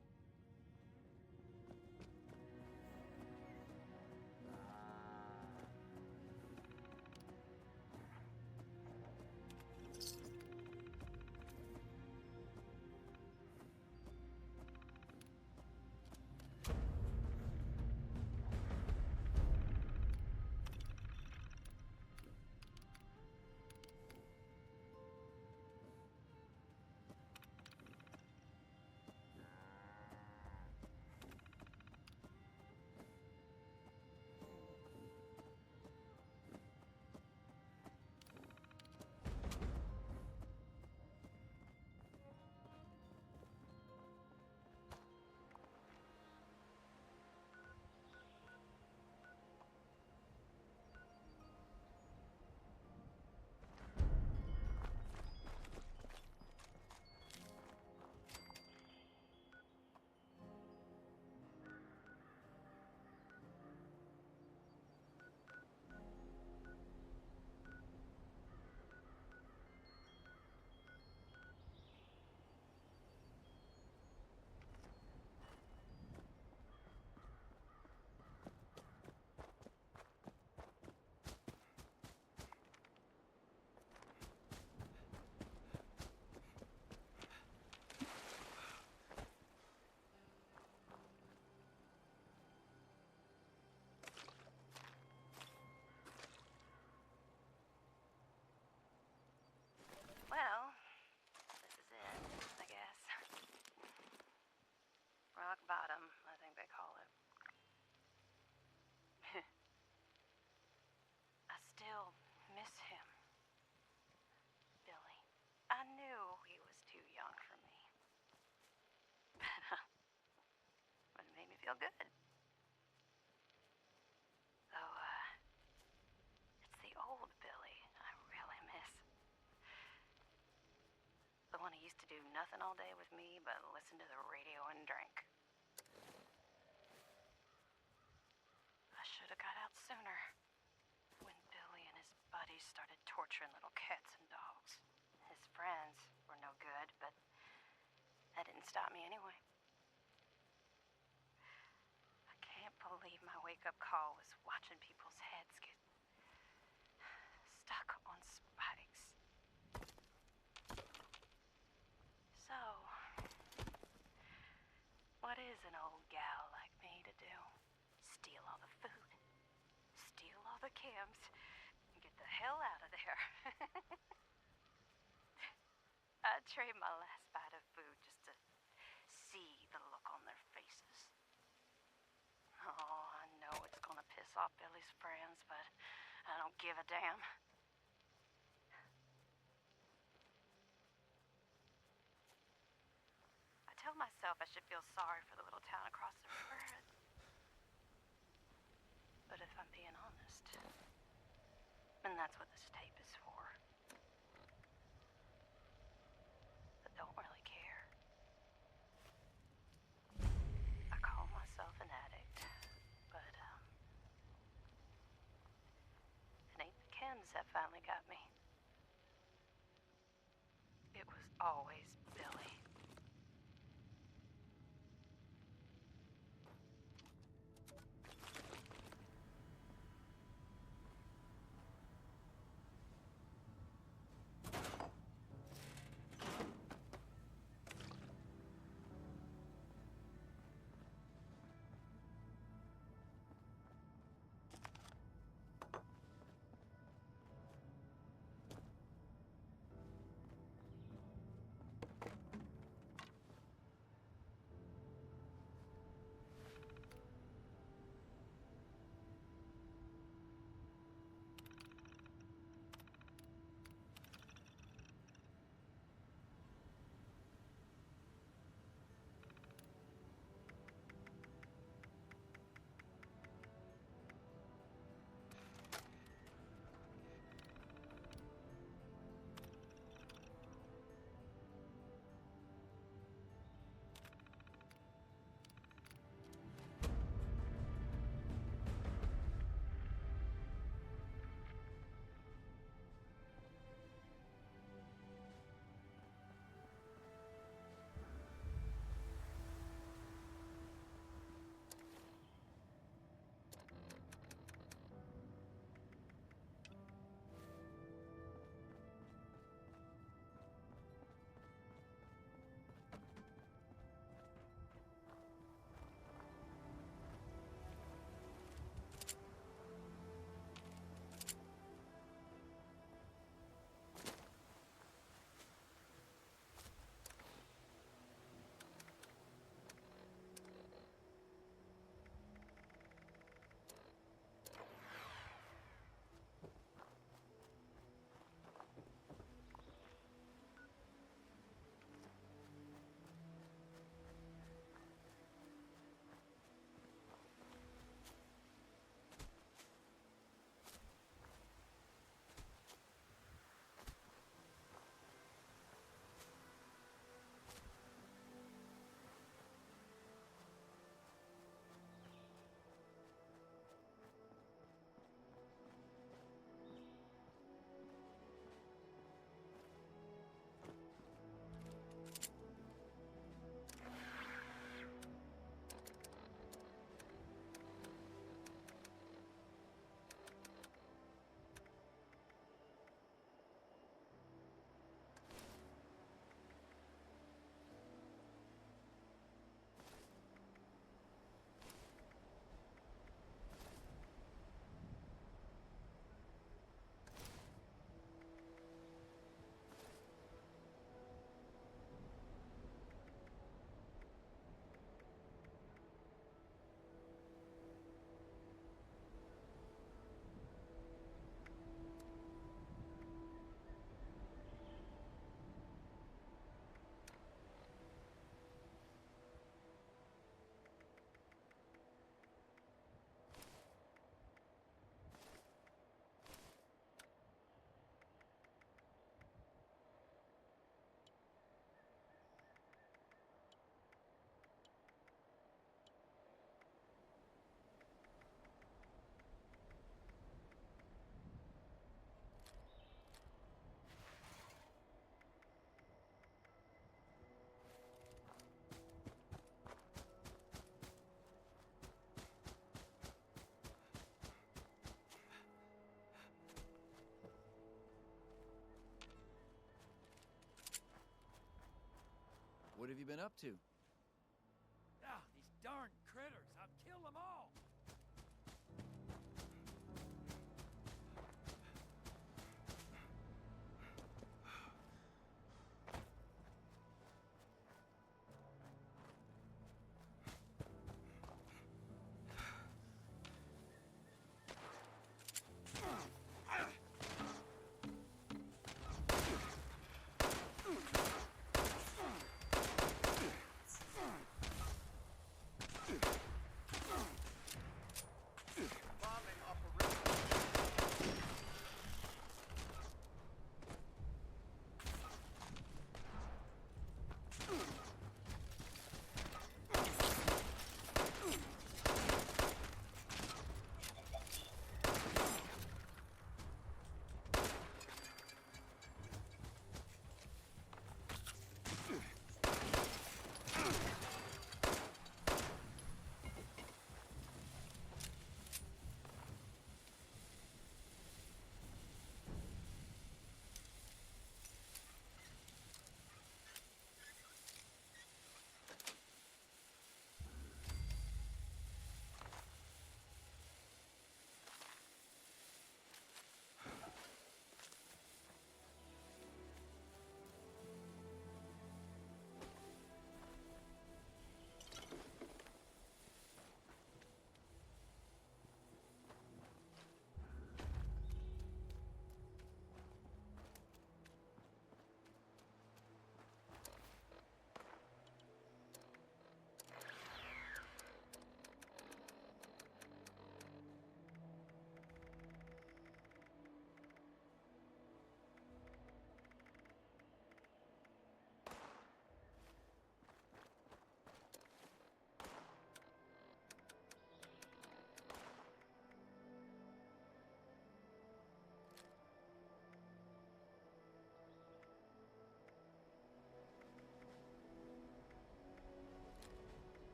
good. Though, it's the old Billy I really miss. The one who used to do nothing all day with me but listen to the radio and drink. I should have got out sooner. When Billy and his buddies started torturing little cats and dogs. His friends were no good, but that didn't stop me anyway. I can't believe my wake-up call was watching people's heads get stuck on spikes. So, what is an old gal like me to do? Steal all the food, steal all the cams, and get the hell out of there. I'd trade my last bite of food just to see the look on their faces. Oh, I know it's gonna piss off Billy's friends, but I don't give a damn. I tell myself I should feel sorry for the little town across the river. But if I'm being honest, and that's what this tape is for, I don't really care. I call myself an addict, but, it ain't the chems that finally got me. It was always Billy. What have you been up to? Ah, these darn critters. I've killed them all.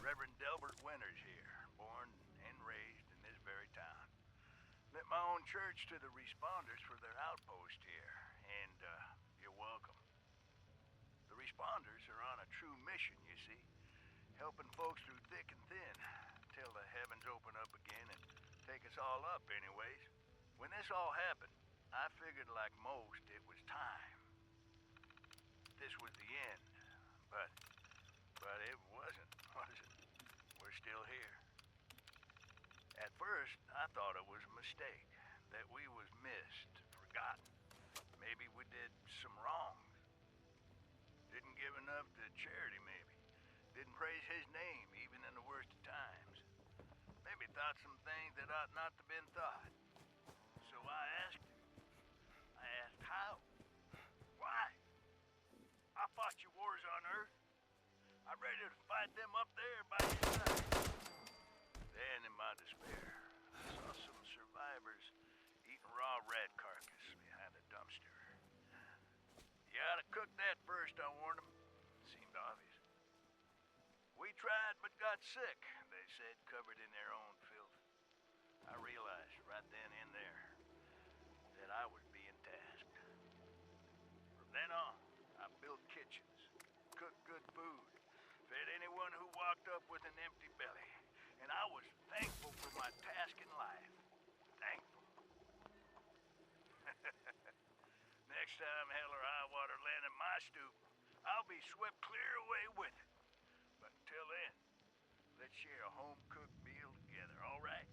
Reverend Delbert Winters here, born and raised in this very town. Lit my own church to the responders for their outpost here, and you're welcome. The responders are on a true mission, you see, helping folks through thick and thin, till the heavens open up again and take us all up anyways. When this all happened, I figured like most it was time. This was the end, but it wasn't, was it? We're still here. At first, I thought it was a mistake, that we was missed, forgotten. Maybe we did some wrongs. Didn't give enough to charity, maybe. Didn't praise his name, even in the worst of times. Maybe thought some things that ought not to been thought. So I asked him. I asked how. Why? I fought your wars on Earth. I'm ready to fight them up there by your side. Then, in my despair, I saw some cook that first, I warned them. Seemed obvious. We tried but got sick, they said, covered in their own filth. I realized right then and there that I was being tasked. From then on, I built kitchens, cooked good food, fed anyone who walked up with an empty belly. And I was thankful for my task in life. Thankful. Next time hell or high water land at my stoop, I'll be swept clear away with it. But until then, let's share a home-cooked meal together, all right?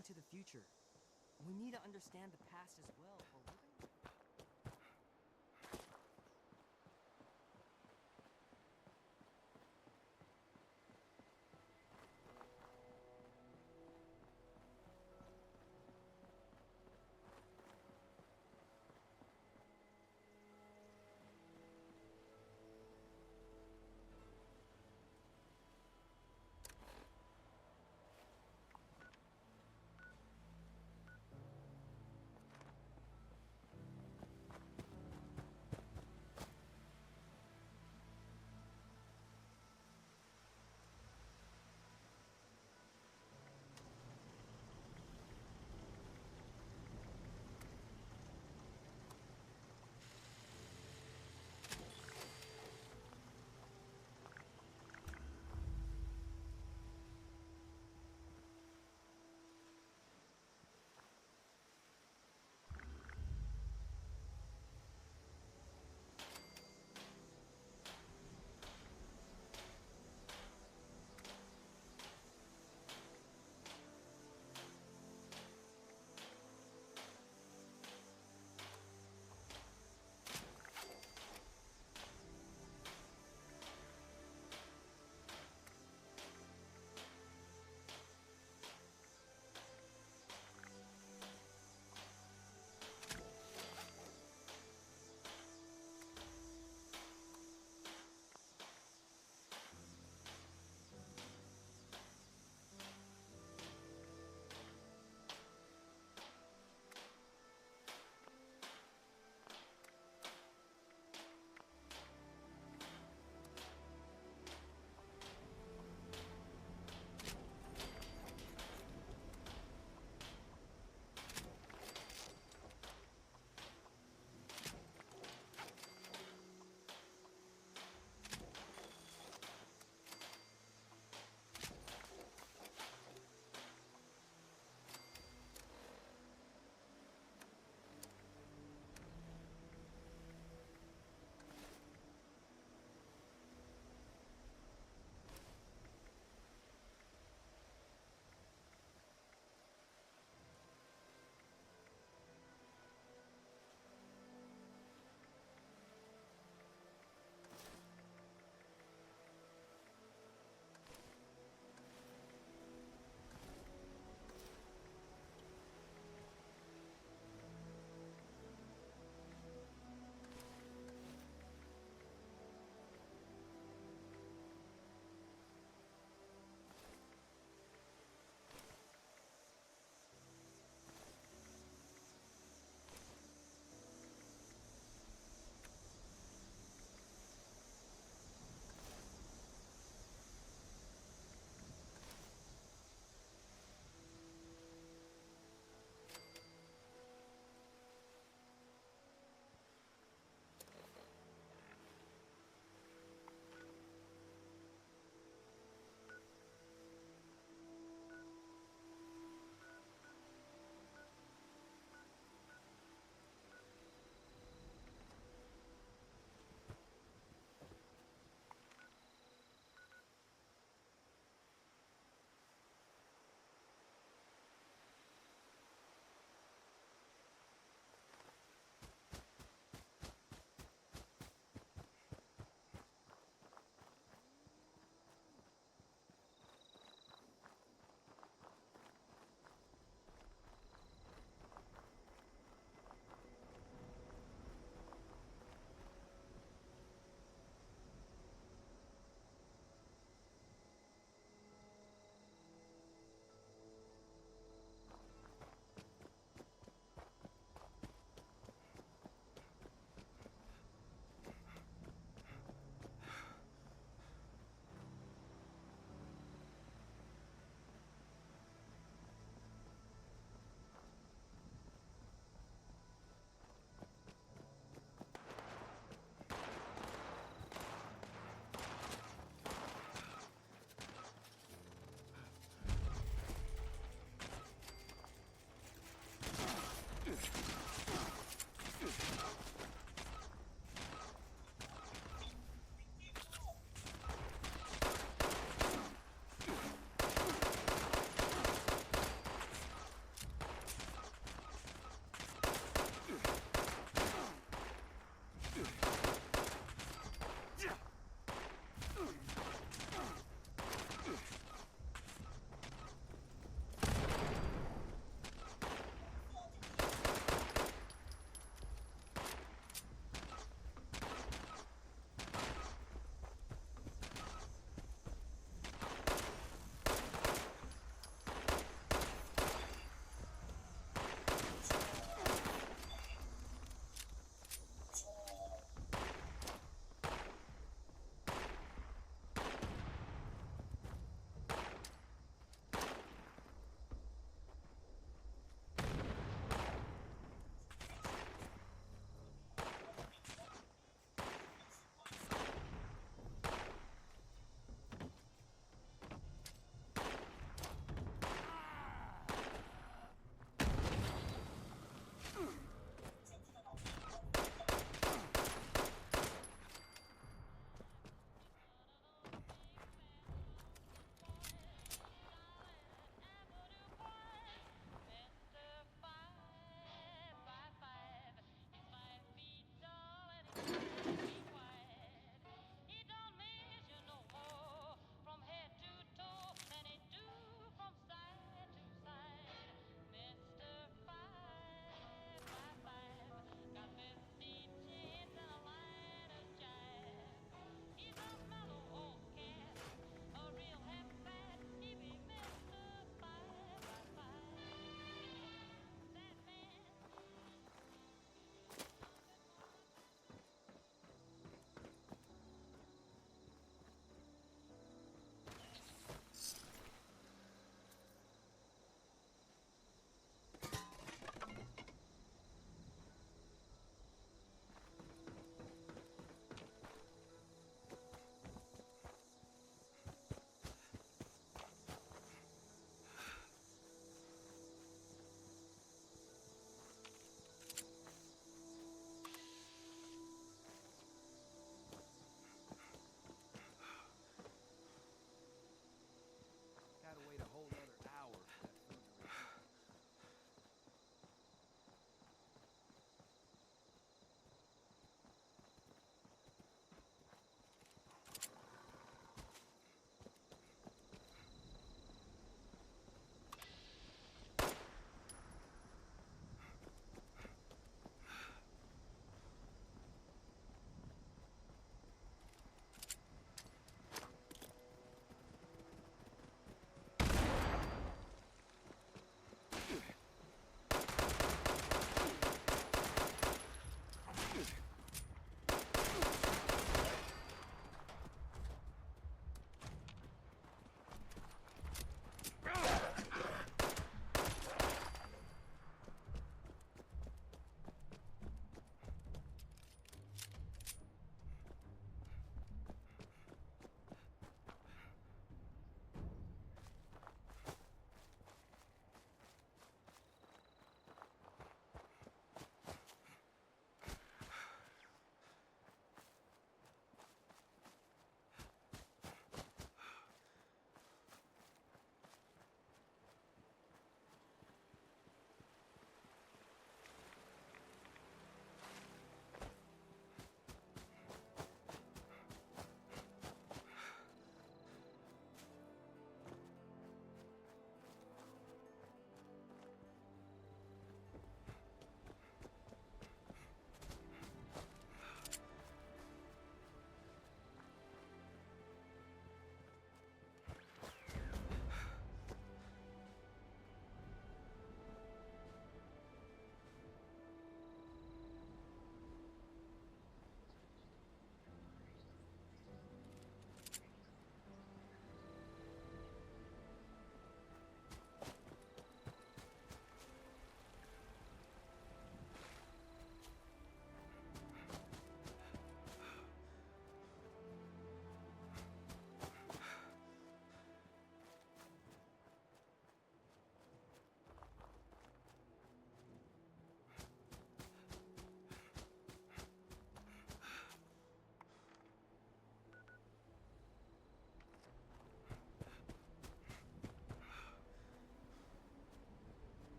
looking to the future. We need to understand the past as well, or we're gonna...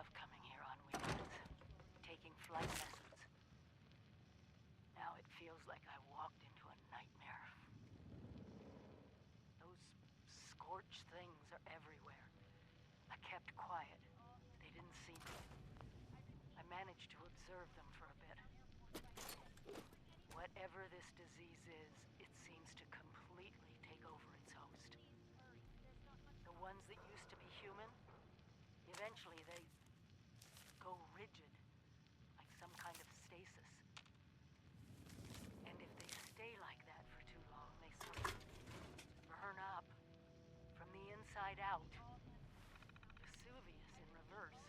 love coming here on weekends, taking flight lessons. Now it feels like I walked into a nightmare. Those scorched things are everywhere. I kept quiet. They didn't see me. I managed to observe them for a bit. Whatever this disease is, it seems to completely take over its host. The ones that used to be human, eventually they go rigid, like some kind of stasis. And if they stay like that for too long, they sort of burn up from the inside out. Vesuvius in reverse.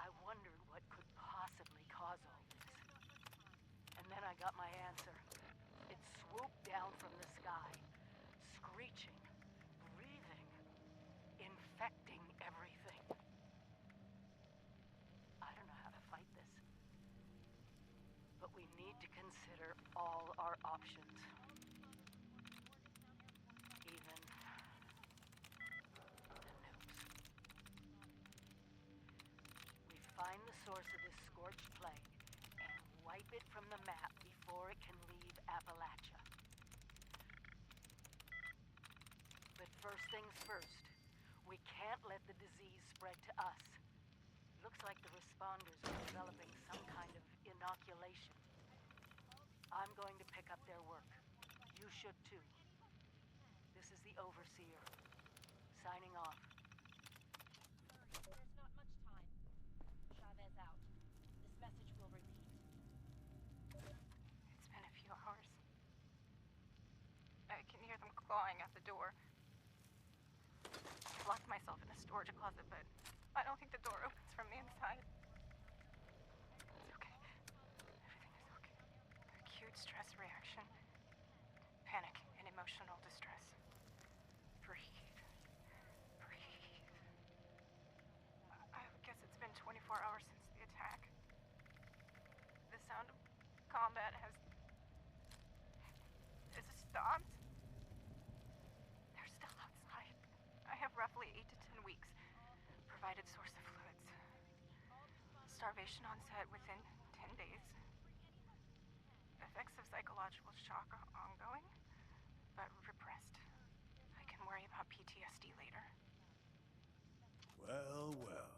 I wondered what could possibly cause all this. And then I got my answer. It swooped down from the sky, screeching, breathing, infecting everything. I don't know how to fight this. But we need to consider all our options. Even the nukes. We find the source of this scorched plague and wipe it from the map before it can leave Appalachia. But first things first, we can't let the disease spread to us. Looks like the responders are developing some kind of inoculation. I'm going to pick up their work. You should too. This is the Overseer, signing off. There's not much time. Chavez out. This message will repeat. It's been a few hours. I can hear them clawing at the door. I've locked myself in a storage closet, but I don't think the door opens from the inside. It's okay. Everything is okay. Acute stress reaction. Panic and emotional distress. Breathe. Breathe. I guess it's been 24 hours since the attack. The sound of combat has stopped. They're still outside. I have roughly 8 to 10 weeks. Provided source of fluids. Starvation onset within 10 days. Effects of psychological shock are ongoing, but repressed. I can worry about PTSD later. Well, well.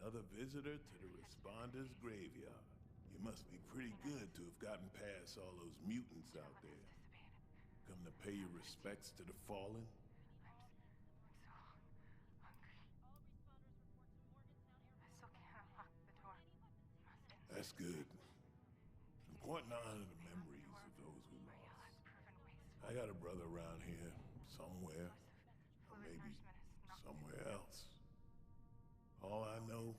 Another visitor to the Responders' graveyard. You must be pretty good to have gotten past all those mutants out there. Come to pay your respects to the fallen? That's good. It's important to honor the memories of those we lost. I got a brother around here, somewhere. Or maybe somewhere else. All I know,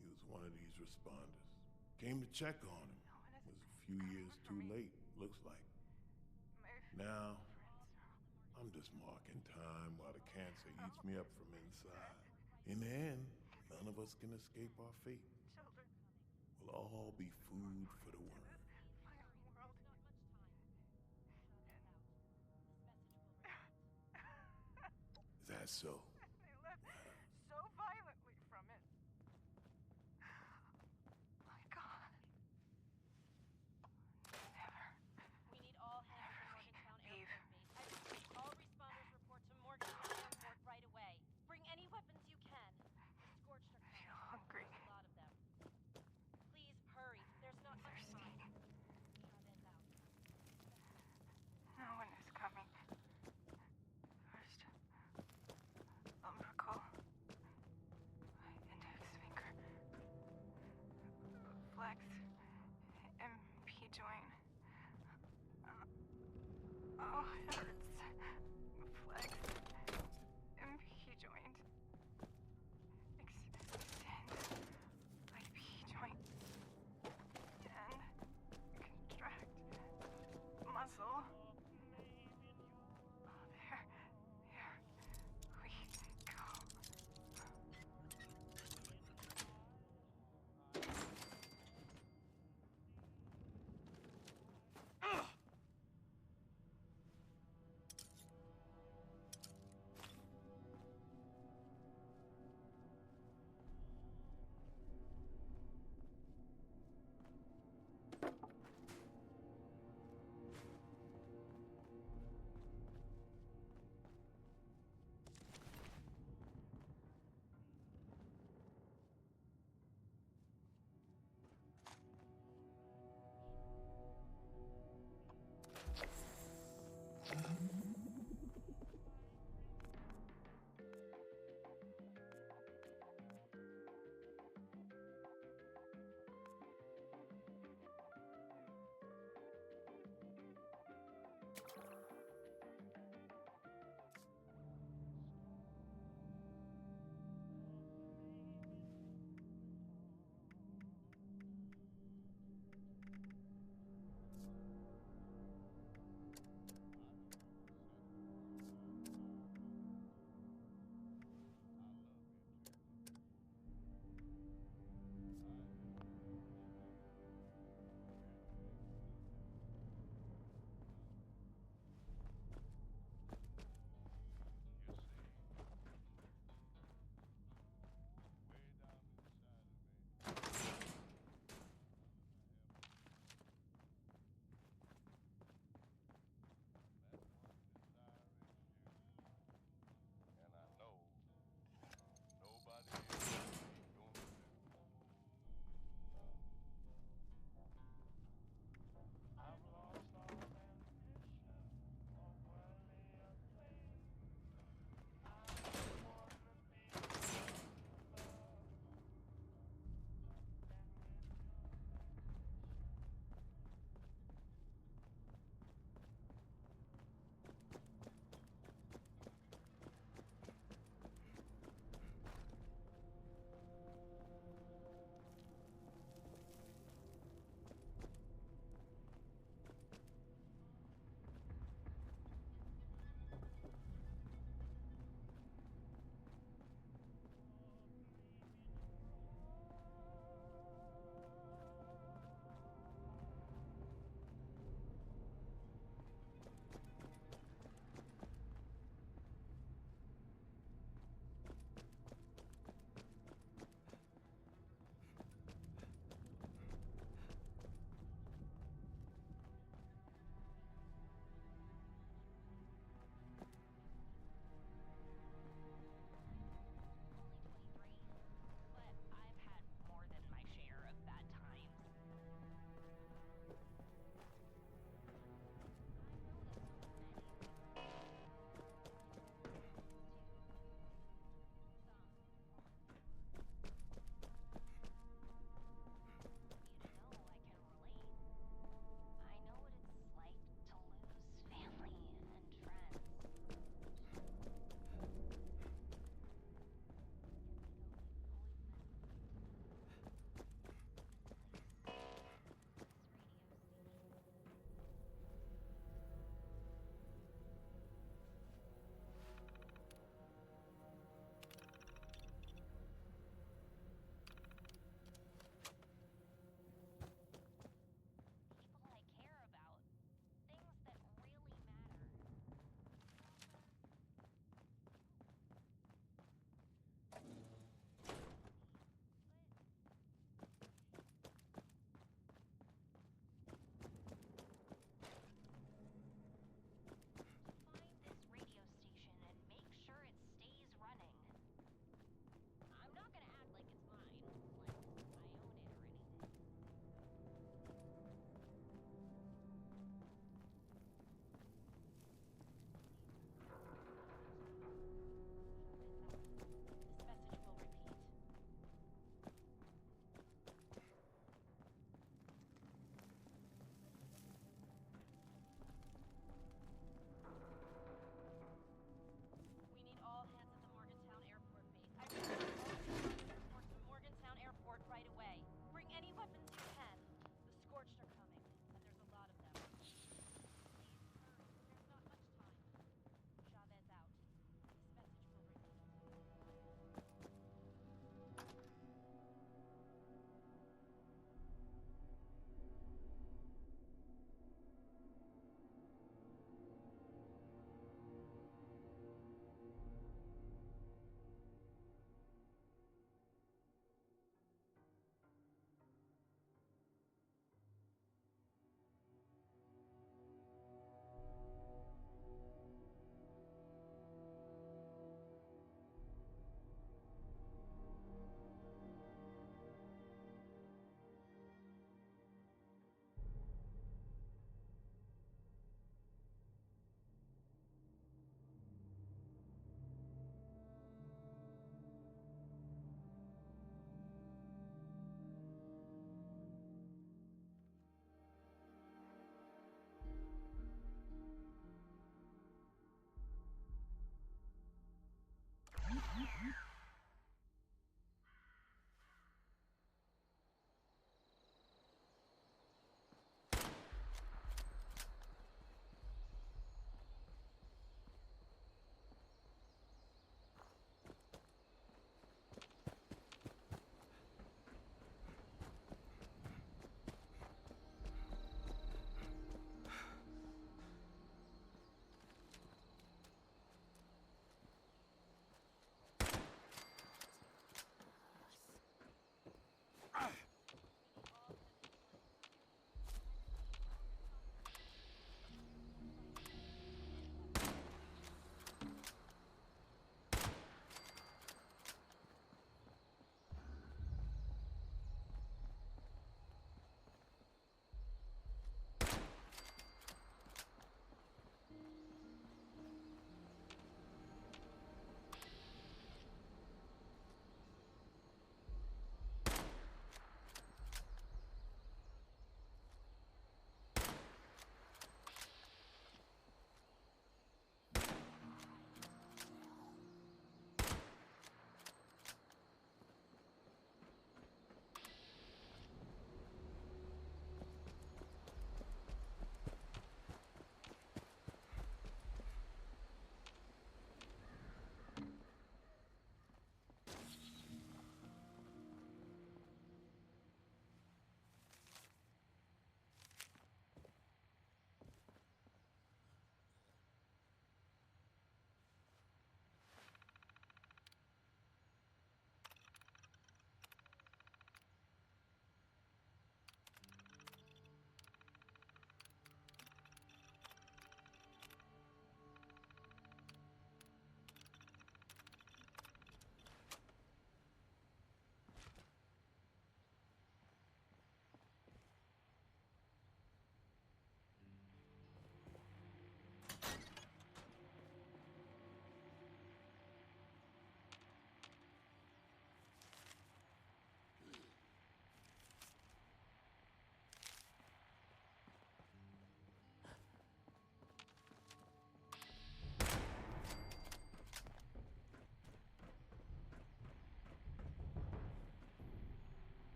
he was one of these responders. Came to check on him. Was a few years too late, looks like. Now, I'm just marking time while the cancer eats me up from inside. In the end, none of us can escape our fate. We'll all be food for the worm. Is that so? They left so violently from it. My God. Never. We need all hands at Morgantown Airport base. All responders report to Morgantown Airport right away. Bring any weapons you can. The scorched are coming. I'm hungry. A lot of them. Please hurry. There's not much time. Chavez out. No one is coming. First, umbilical, index finger, flex, MP joint. Oh, it hurts. Flex, MP joint. Extend, IP joint. And contract muscle. There we go.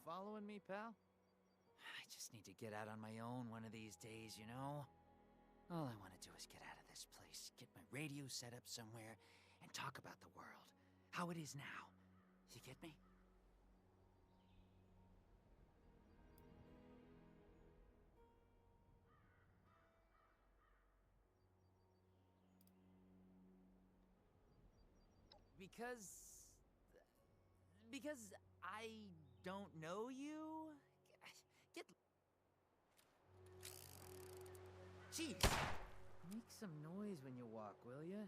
following me, pal? I just need to get out on my own one of these days, you know? All I want to do is get out of this place, get my radio set up somewhere, and talk about the world. How it is now. You get me? Because I don't know you? Get... Jeez! Make some noise when you walk, will ya?